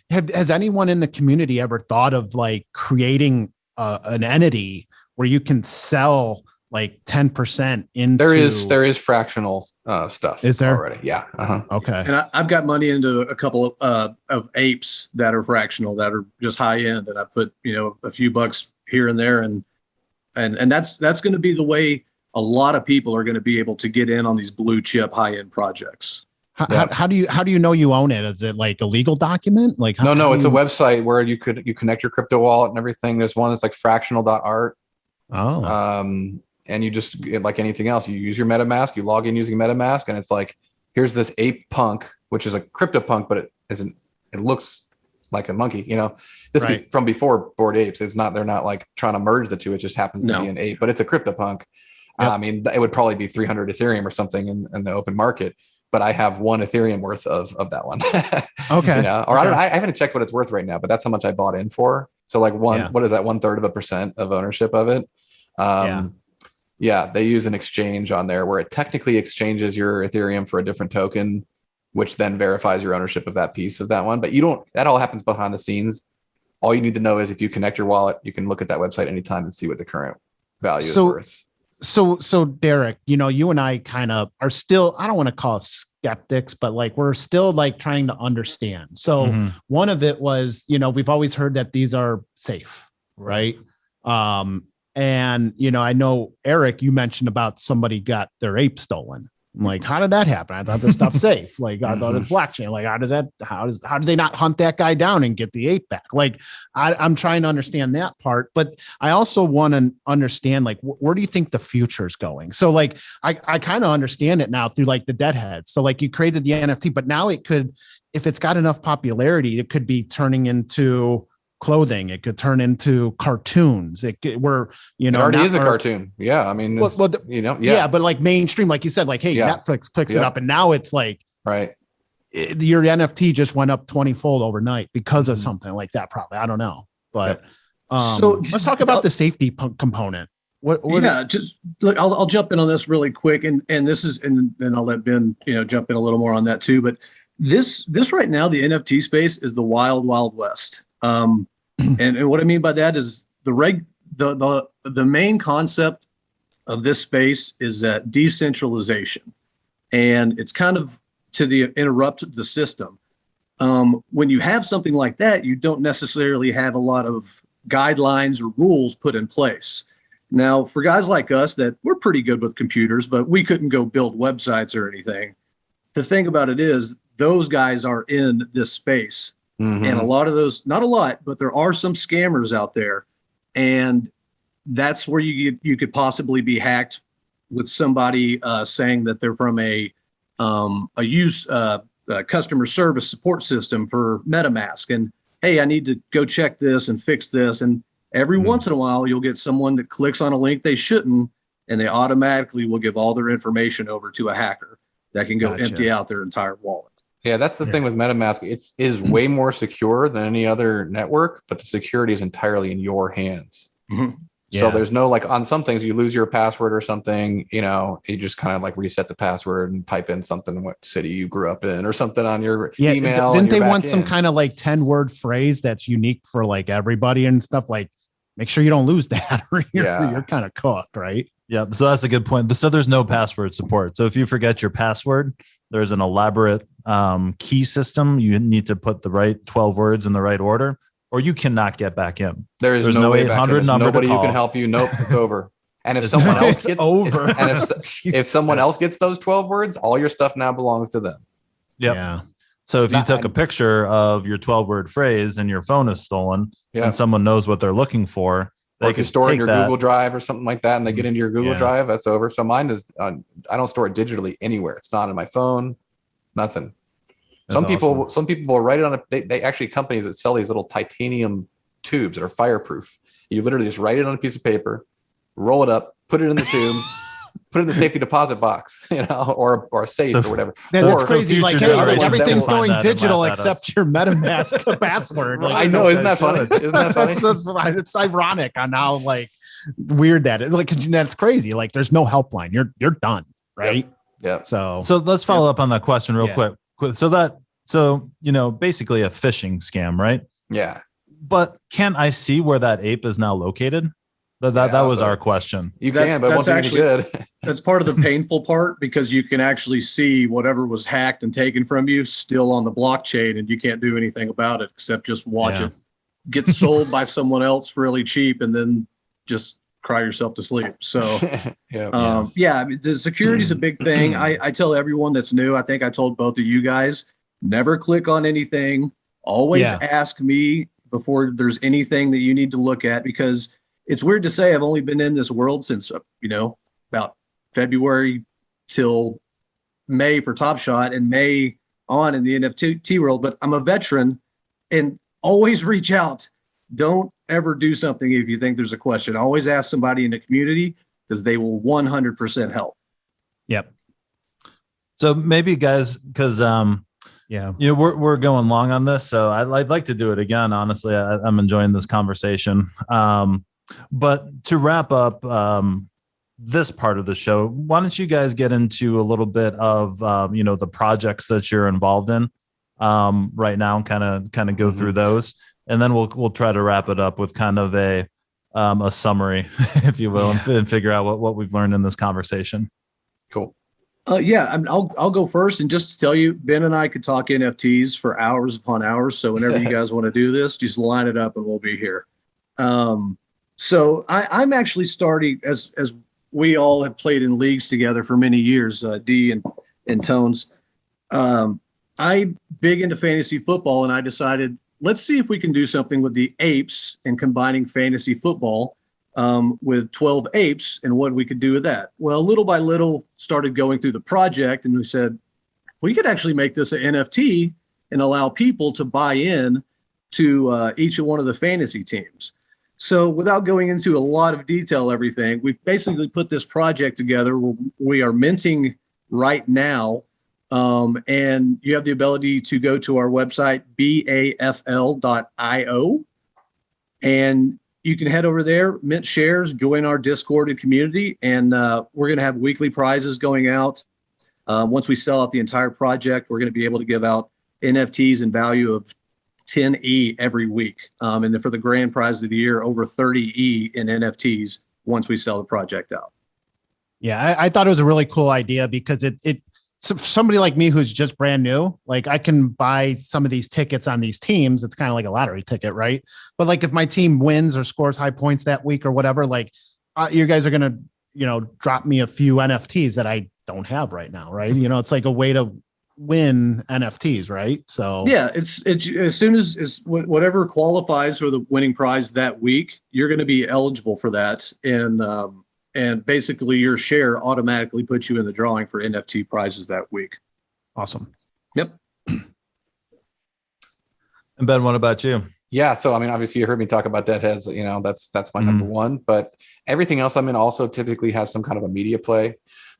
has anyone in the community ever thought of like creating an entity where you can sell like 10% into? There is fractional stuff. Is there already? Yeah. Okay. And I've got money into a couple of apes that are fractional, that are just high end, and I put a few bucks here and there, and that's going to be the way a lot of people are going to be able to get in on these blue chip high end projects. How do you know you own it? Is it like a legal document? Like no, it's a website where you connect your crypto wallet and everything. There's one that's like fractional.art. And you just, like anything else, you use your MetaMask, you log in using MetaMask, and it's like, here's this ape punk, which is a crypto punk, but it looks like a monkey, this is from before Bored Apes. They're not like trying to merge the two. It just happens to be an ape, but it's a crypto punk. Yep. I mean, it would probably be 300 Ethereum or something in the open market, but I have 1 Ethereum worth of that one. Okay. I haven't checked what it's worth right now, but that's how much I bought in for. So like what is that? 1/3% of ownership of it. They use an exchange on there where it technically exchanges your Ethereum for a different token, which then verifies your ownership of that piece of that one. But that all happens behind the scenes. All you need to know is if you connect your wallet, you can look at that website anytime and see what the current value is worth. So Derek, you and I kind of are still, I don't want to call us skeptics, but like, we're still like trying to understand. So one of it was, we've always heard that these are safe, right? And, I know, Eric, you mentioned about somebody got their ape stolen. I'm like, how did that happen? I thought this stuff's safe. Like, I thought it's blockchain. Like, how did they not hunt that guy down and get the ape back? Like, I'm trying to understand that part, but I also want to understand, like, where do you think the future is going? So like, I kind of understand it now through like the deadheads. So like you created the NFT, but now it could, if it's got enough popularity, it could be turning into clothing. It could turn into cartoons. It already is a cartoon. Yeah. I mean, but like mainstream, like you said, like, hey, Netflix picks it up and now it's like, right. Your NFT just went up 20-fold overnight because of something like that. Probably. I don't know, but so let's talk about the safety component. Just look, I'll jump in on this really quick. And this is, and then I'll let Ben, jump in a little more on that too. But this right now, the NFT space is the wild, wild west. And what I mean by that is the main concept of this space is that decentralization, and it's kind of to interrupt the system. When you have something like that, you don't necessarily have a lot of guidelines or rules put in place. Now, for guys like us that we're pretty good with computers, but we couldn't go build websites or anything. The thing about it is those guys are in this space. And a lot of those, not a lot, but there are some scammers out there. And that's where you could possibly be hacked with somebody saying that they're from a customer service support system for MetaMask. And, hey, I need to go check this and fix this. And every once in a while, you'll get someone that clicks on a link they shouldn't, and they automatically will give all their information over to a hacker that can go empty out their entire wallet. Yeah, that's the thing with MetaMask. It is way more secure than any other network, but the security is entirely in your hands. So there's no, like, on some things you lose your password or something, you just kind of like reset the password and type in something, what city you grew up in or something on your email. Didn't they want some kind of like 10-word phrase that's unique for like everybody and stuff? Like, make sure you don't lose that or you're kind of cooked, right? Yeah. So that's a good point. So there's no password support. So if you forget your password, there's an elaborate key system. You need to put the right 12 words in the right order, or you cannot get back in. There's no 800 number. Nobody who can help you. Nope, it's over. And if someone else gets over, and if someone else gets those 12 words, all your stuff now belongs to them. Yep. Yeah. So if you took a picture of your 12-word phrase and your phone is stolen, and someone knows what they're looking for, they can store it in your Google Drive or something like that, and they get into your Google Drive, that's over. So mine is, I don't store it digitally anywhere. It's not on my phone, nothing. Some people will write it on they actually, companies that sell these little titanium tubes that are fireproof. You literally just write it on a piece of paper, roll it up, put it in the tube, put it in the safety deposit box, or a safe or whatever. That's crazy. Like, hey, everything's going digital except your MetaMask password. Like, I know, isn't that funny? Isn't that funny? It's ironic on how like weird that is. Like, that's crazy. Like, there's no helpline. You're done, right? Yeah. So let's follow up on that question real quick. So basically a phishing scam, right? Yeah. But can I see where that ape is now located? That was our question. You can, but that's actually good. That's part of the painful part, because you can actually see whatever was hacked and taken from you still on the blockchain, and you can't do anything about it except just watch it get sold by someone else really cheap, and then just cry yourself to sleep. So, the security is a big thing. I tell everyone that's new. I think I told both of you guys, never click on anything. Always ask me before there's anything that you need to look at, because it's weird to say I've only been in this world since, about February till May for Top Shot, and May on in the NFT world, but I'm a veteran, and always reach out. Don't ever do something if you think there's a question. Always ask somebody in the community, because they will 100% help. Yep. So maybe, guys, because we're going long on this, so I'd like to do it again. Honestly, I'm enjoying this conversation. But to wrap up this part of the show, why don't you guys get into a little bit of the projects that you're involved in right now, and kind of go through those, and then we'll try to wrap it up with kind of a a summary, if you will, and figure out what we've learned in this conversation. Cool. I'll go first, and just to tell you, Ben and I could talk NFTs for hours upon hours. So whenever you guys want to do this, just line it up and we'll be here. So I'm actually starting, as we all have played in leagues together for many years, D and Tones. I'm big into fantasy football, and I decided, let's see if we can do something with the apes and combining fantasy football with 12 apes and what we could do with that. Well, little by little, started going through the project, and we said, we could actually make this an NFT and allow people to buy in to each one of the fantasy teams. So without going into a lot of detail, everything, we've basically put this project together. We are minting right now. And you have the ability to go to our website, BAFL.io, and you can head over there, mint shares, join our Discord and community, and we're going to have weekly prizes going out. Once we sell out the entire project, we're going to be able to give out NFTs in value of 10E every week. And then for the grand prize of the year, over 30E in NFTs once we sell the project out. Yeah, I thought it was a really cool idea because so somebody like me who's just brand new, like I can buy some of these tickets on these teams. It's kind of like a lottery ticket, right? But like if my team wins or scores high points that week or whatever, like you guys are going to, drop me a few NFTs that I don't have right now, right? It's like a way to win NFTs, right? So yeah, it's as soon as whatever qualifies for the winning prize that week, you're going to be eligible for that. And basically your share automatically puts you in the drawing for NFT prizes that week. Awesome. Yep. And Ben, what about you? Yeah. So, I mean, obviously you heard me talk about Deadheads, that's my number one, but everything else I'm in also typically has some kind of a media play.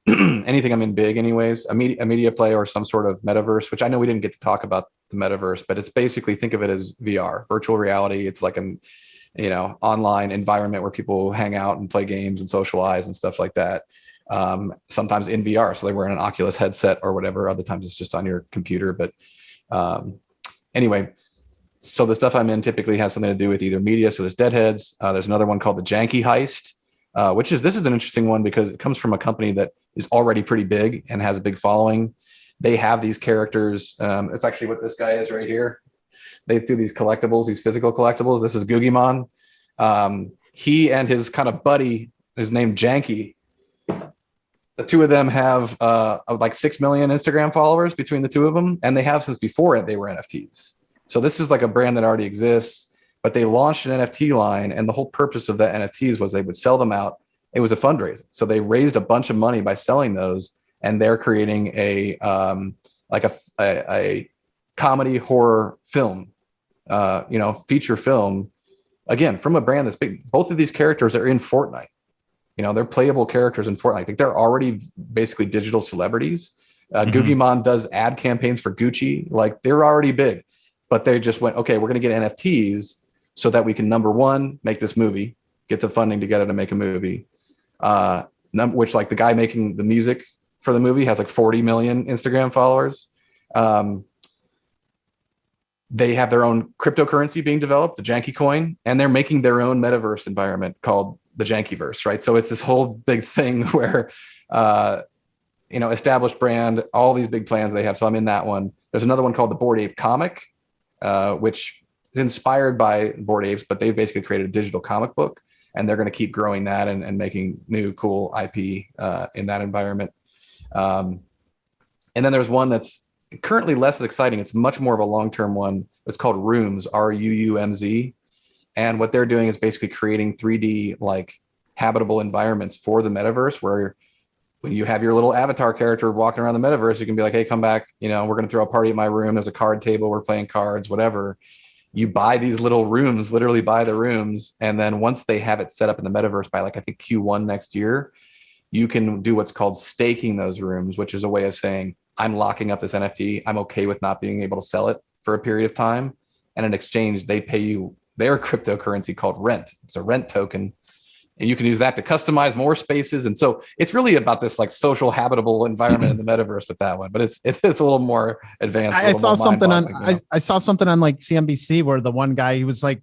Anything I'm in big anyways, a media play or some sort of metaverse, which I know we didn't get to talk about the metaverse, but it's basically, think of it as VR, virtual reality. It's like an online environment where people hang out and play games and socialize and stuff like that. Sometimes in VR, so they wear an Oculus headset or whatever. Other times it's just on your computer. But anyway, so the stuff I'm in typically has something to do with either media. So there's Deadheads. There's another one called the Janky Heist, this is an interesting one because it comes from a company that is already pretty big and has a big following. They have these characters. It's actually what this guy is right here. They do these collectibles, these physical collectibles. This is Googieman. He and his kind of buddy is named Janky. The two of them have like 6 million Instagram followers between the two of them. And they have since before they were NFTs. So this is like a brand that already exists, but they launched an NFT line. And the whole purpose of that NFTs was they would sell them out. It was a fundraiser. So they raised a bunch of money by selling those. And they're creating a comedy horror film, feature film, again, from a brand that's big. Both of these characters are in Fortnite. They're playable characters in Fortnite. I think they're already basically digital celebrities. Googieman does ad campaigns for Gucci. Like, they're already big, but they just went, okay, we're going to get NFTs so that we can, number one, make this movie, get the funding together to make a movie, which, like, the guy making the music for the movie has like 40 million Instagram followers. They have their own cryptocurrency being developed, the Janky coin, and they're making their own metaverse environment called the Jankyverse, right? So it's this whole big thing where, established brand, all these big plans they have. So I'm in that one. There's another one called the Bored Ape comic, which is inspired by Bored Apes, but they've basically created a digital comic book, and they're going to keep growing that and making new cool IP in that environment. And then there's one that's currently less exciting. It's much more of a long-term one. It's called Rooms, RUUMZ. And what they're doing is basically creating 3D like habitable environments for the metaverse, where when you have your little avatar character walking around the metaverse, you can be like, hey, come back. We're going to throw a party at my room. There's a card table. We're playing cards, whatever. You buy these little rooms, literally buy the rooms. And then once they have it set up in the metaverse by I think Q1 next year, you can do what's called staking those rooms, which is a way of saying, I'm locking up this NFT. I'm okay with not being able to sell it for a period of time. And in exchange, they pay you their cryptocurrency called rent. It's a rent token. And you can use that to customize more spaces. And so it's really about this like social habitable environment in the metaverse with that one, but it's a little more advanced. I saw something on like CNBC where the one guy, he was like,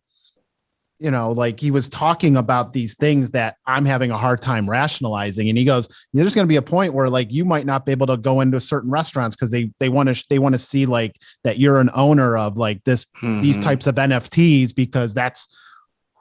you know, like he was talking about these things that I'm having a hard time rationalizing. And he goes, there's going to be a point where like you might not be able to go into certain restaurants because they want to see like that you're an owner of like these types of NFTs because that's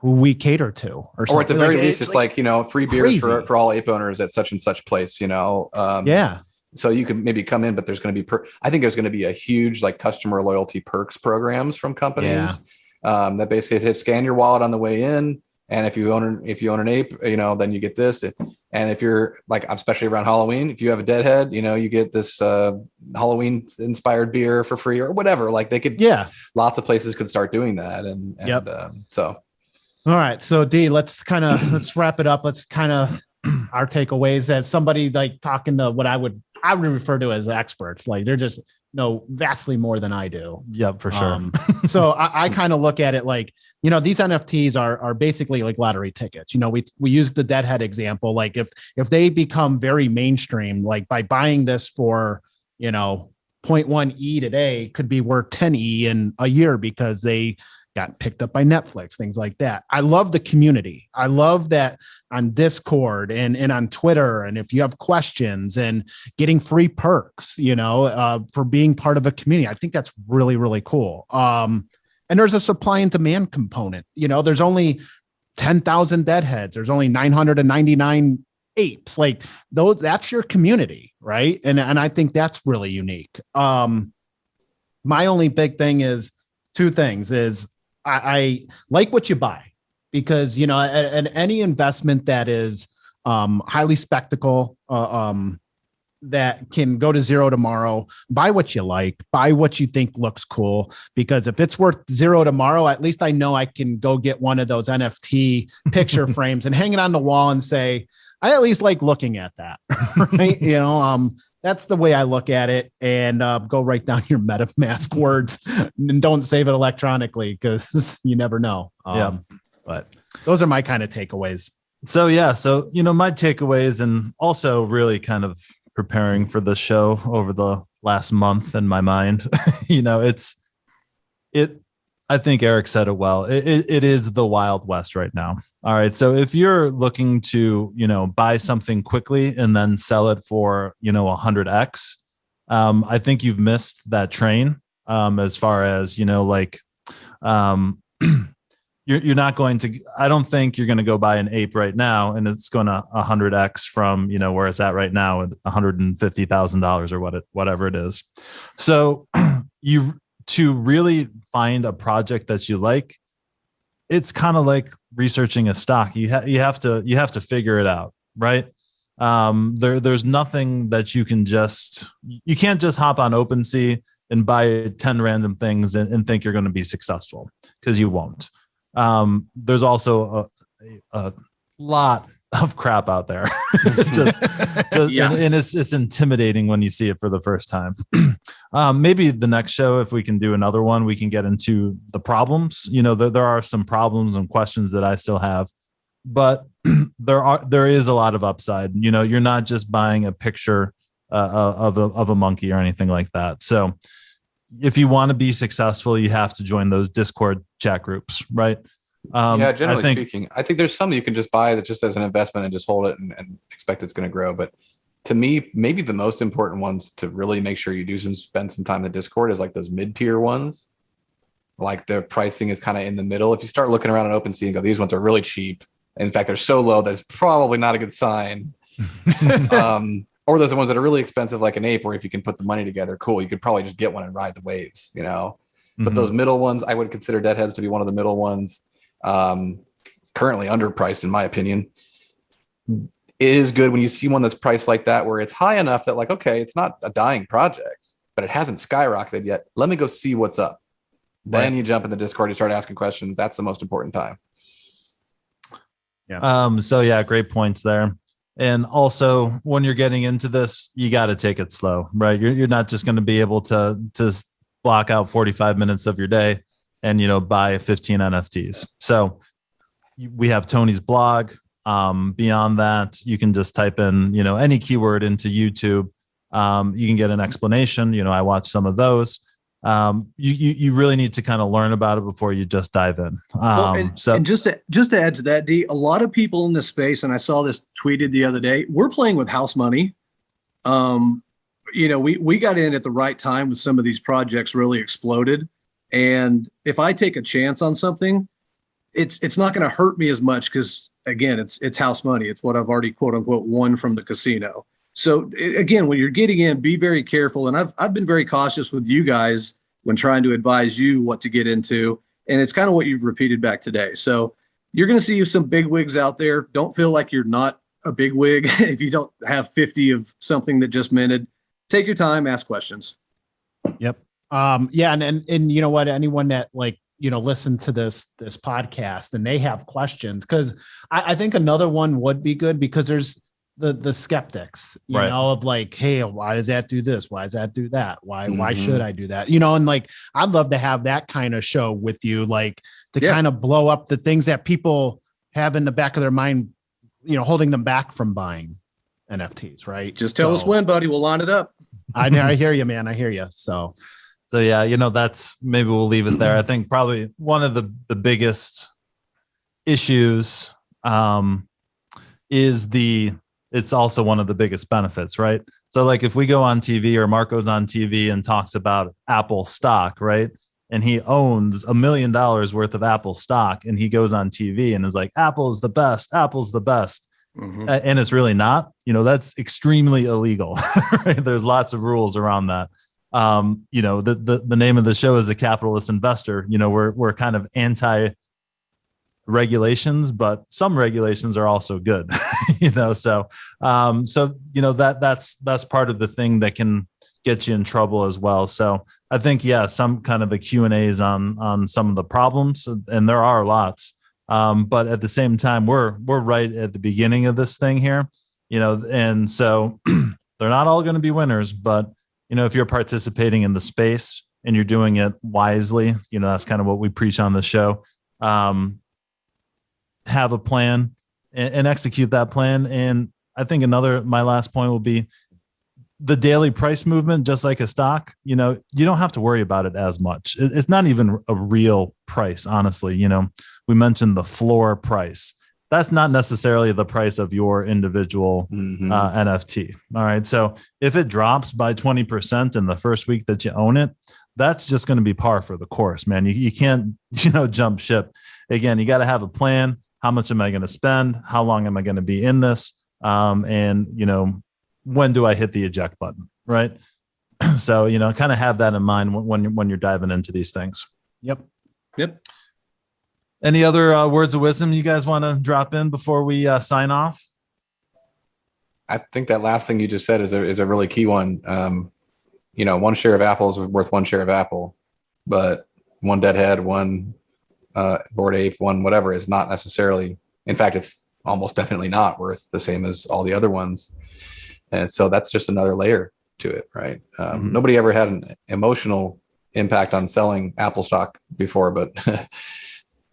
who we cater to. Or at the very least, it's like, you know, free beers for all ape owners at such and such place, you know. Yeah. So you can maybe come in, but there's going to be, I think there's going to be a huge like customer loyalty perks programs from companies. That basically says scan your wallet on the way in, and if you own an ape, you know, then you get this. And if you're like, especially around Halloween, if you have a deadhead, you know, you get this Halloween inspired beer for free or whatever. Like they could, lots of places could start doing that. And so. All right, so D, let's wrap it up. Let's kind of our takeaways as somebody like talking to what I would refer to as experts. Like they're just know vastly more than I do. Yep, for sure. So I kind of look at it like, you know, these NFTs are basically like lottery tickets. You know, we use the deadhead example. Like if they become very mainstream, like by buying this for, you know, 0.1 E today could be worth 10 E in a year because they got picked up by Netflix, things like that. I love the community. I love that on Discord and on Twitter. And if you have questions and getting free perks, you know, for being part of a community, I think that's really, really cool. And there's a supply and demand component. You know, there's only 10,000 deadheads. There's only 999 apes. Like that's your community, right? And I think that's really unique. My only big thing is two things is I like what you buy because, you know, and any investment that is highly spectacle, that can go to zero tomorrow, buy what you like, buy what you think looks cool, because if it's worth zero tomorrow, at least I know I can go get one of those NFT picture frames and hang it on the wall and say, I at least like looking at that, right? You know, that's the way I look at it. And go write down your MetaMask words and don't save it electronically because you never know. But those are my kind of takeaways. So, you know, my takeaways and also really kind of preparing for the show over the last month in my mind, you know, I think Eric said it well. It is the Wild West right now. All right. So if you're looking to, you know, buy something quickly and then sell it for, you know, 100x, I think you've missed that train. As far as, you know, like, you're not going to, I don't think you're going to go buy an ape right now and it's going to 100x from, you know, where it's at right now at $150,000 or whatever it is. So to really find a project that you like, it's kind of like researching a stock. You have to figure it out, right? There's nothing that you can't just hop on OpenSea and buy 10 random things and think you're going to be successful, because you won't. There's also a lot of crap out there. And it's intimidating when you see it for the first time. Maybe the next show, if we can do another one, we can get into the problems. You know, there are some problems and questions that I still have, but there is a lot of upside. You know, you're not just buying a picture of a monkey or anything like that. So if you want to be successful, you have to join those Discord chat groups, right? Generally speaking, I think there's some you can just buy that just as an investment and just hold it and expect it's going to grow. But to me, maybe the most important ones to really make sure you do spend some time in the Discord is like those mid-tier ones. Like the pricing is kind of in the middle. If you start looking around on OpenSea and go, these ones are really cheap. In fact, they're so low that's probably not a good sign. Or those are ones that are really expensive, like an ape, where if you can put the money together, cool, you could probably just get one and ride the waves, you know. But those middle ones, I would consider deadheads to be one of the middle ones. Currently underpriced, in my opinion. It is good when you see one that's priced like that, where it's high enough that, like, okay, it's not a dying project, but it hasn't skyrocketed yet. Let me go see what's up. Then you jump in the Discord, you start asking questions. That's the most important time. Yeah. So great points there. And also, when you're getting into this, you got to take it slow, right? You're not just going to be able to block out 45 minutes of your day and, you know, buy 15 NFTs. So we have Tony's blog. Beyond that, you can just type in, you know, any keyword into YouTube. You can get an explanation. You know, I watch some of those. you really need to kind of learn about it before you just dive in. And just to add to that, D, a lot of people in this space, and I saw this tweeted the other day, we're playing with house money. We got in at the right time with some of these projects really exploded. And if I take a chance on something, it's not going to hurt me as much because, again, it's house money. It's what I've already, quote unquote, won from the casino. So again, when you're getting in, be very careful. And I've been very cautious with you guys when trying to advise you what to get into. And it's kind of what you've repeated back today. So you're going to see some big wigs out there. Don't feel like you're not a big wig if you don't have 50 of something that just minted. Take your time, ask questions. Yep. Yeah. And you know what, anyone that listen to this podcast and they have questions, because I think another one would be good, because there's the skeptics, you know, of like, hey, why does that do this? Why does that do that? Why should I do that? And like, I'd love to have that kind of show with you, like to kind of blow up the things that people have in the back of their mind, holding them back from buying NFTs, right? Just tell us when, buddy. We'll line it up. I hear you, man. I hear you. So yeah, that's, maybe we'll leave it there. I think probably one of the biggest issues is it's also one of the biggest benefits, right? So like if we go on TV or Marco's on TV and talks about Apple stock, right? And he owns $1 million worth of Apple stock, and he goes on TV and is like, Apple's the best. Apple's the best. And it's really not, that's extremely illegal. Right? There's lots of rules around that. The name of the show is The Capitalist Investor. We're kind of anti regulations, but some regulations are also good. That's part of the thing that can get you in trouble as well. So I think, some kind of the Q&As on some of the problems, and there are lots. But at the same time, we're right at the beginning of this thing here, and so they're not all going to be winners, but if you're participating in the space and you're doing it wisely, that's kind of what we preach on the show. Have a plan and execute that plan. And I think my last point will be the daily price movement, just like a stock, you don't have to worry about it as much. It's not even a real price, honestly. We mentioned the floor price. That's not necessarily the price of your individual NFT. All right. So if it drops by 20% in the first week that you own it, that's just going to be par for the course, man. You can't, jump ship. Again, you got to have a plan. How much am I going to spend? How long am I going to be in this? And when do I hit the eject button? Right. So, kind of have that in mind when you're diving into these things. Yep. Any other words of wisdom you guys want to drop in before we sign off? I think that last thing you just said is a really key one. One share of Apple is worth one share of Apple, but one deadhead, one Bored Ape, one whatever is not necessarily. In fact, it's almost definitely not worth the same as all the other ones. And so that's just another layer to it, right? Nobody ever had an emotional impact on selling Apple stock before, but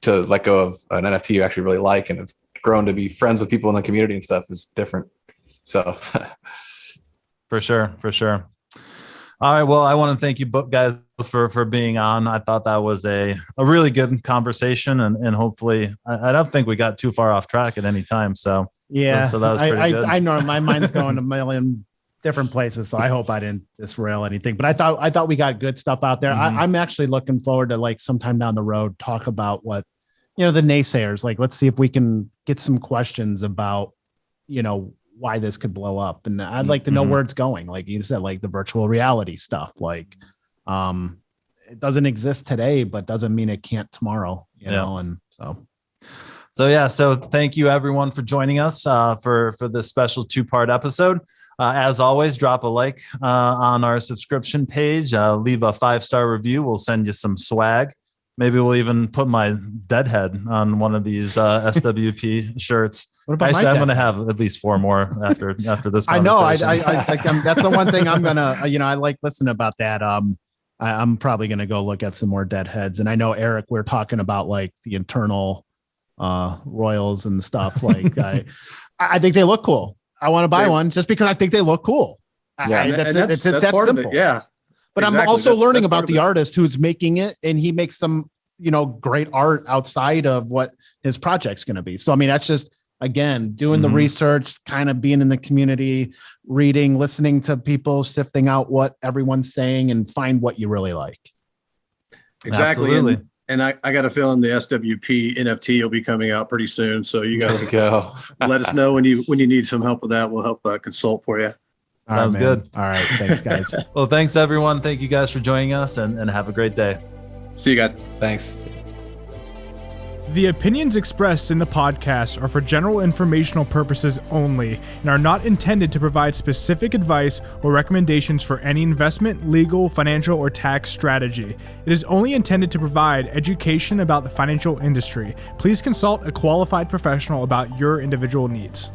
to let go of an NFT you actually really like and have grown to be friends with people in the community and stuff is different. So for sure. All right. Well, I want to thank you both guys for being on. I thought that was a really good conversation, and hopefully I don't think we got too far off track at any time. So yeah, so that was pretty good. I know my mind's going a million different places, so I hope I didn't disrail anything, but I thought we got good stuff out there. I'm actually looking forward to like sometime down the road, talk about what, the naysayers, like, let's see if we can get some questions about, why this could blow up. And I'd like to know where it's going. Like you said, like the virtual reality stuff, like, it doesn't exist today, but doesn't mean it can't tomorrow, you know? And so thank you everyone for joining us for this special 2-part episode. As always, drop a like on our subscription page, leave a 5-star review. We'll send you some swag. Maybe we'll even put my deadhead on one of these SWP shirts. Actually, I'm going to have at least 4 more after this conversation. I know. That's the one thing I'm going to, I like listening about that. I'm probably going to go look at some more deadheads. And I know, Eric, we're talking about like the internal royals and stuff. Like I think they look cool. I want to buy one just because I think they look cool. Yeah, that's part simple. Of it. Yeah. But exactly. I'm also learning that's about the artist who's making it, and he makes some, great art outside of what his project's going to be. So, I mean, that's just, again, doing the research, kind of being in the community, reading, listening to people, sifting out what everyone's saying and find what you really like. Exactly. Absolutely. And I got a feeling the SWP NFT will be coming out pretty soon. So you guys go. let us know when you need some help with that. We'll help consult for you. Sounds good. All right. Thanks, guys. Well, thanks everyone. Thank you guys for joining us and have a great day. See you guys. Thanks. The opinions expressed in the podcast are for general informational purposes only and are not intended to provide specific advice or recommendations for any investment, legal, financial, or tax strategy. It is only intended to provide education about the financial industry. Please consult a qualified professional about your individual needs.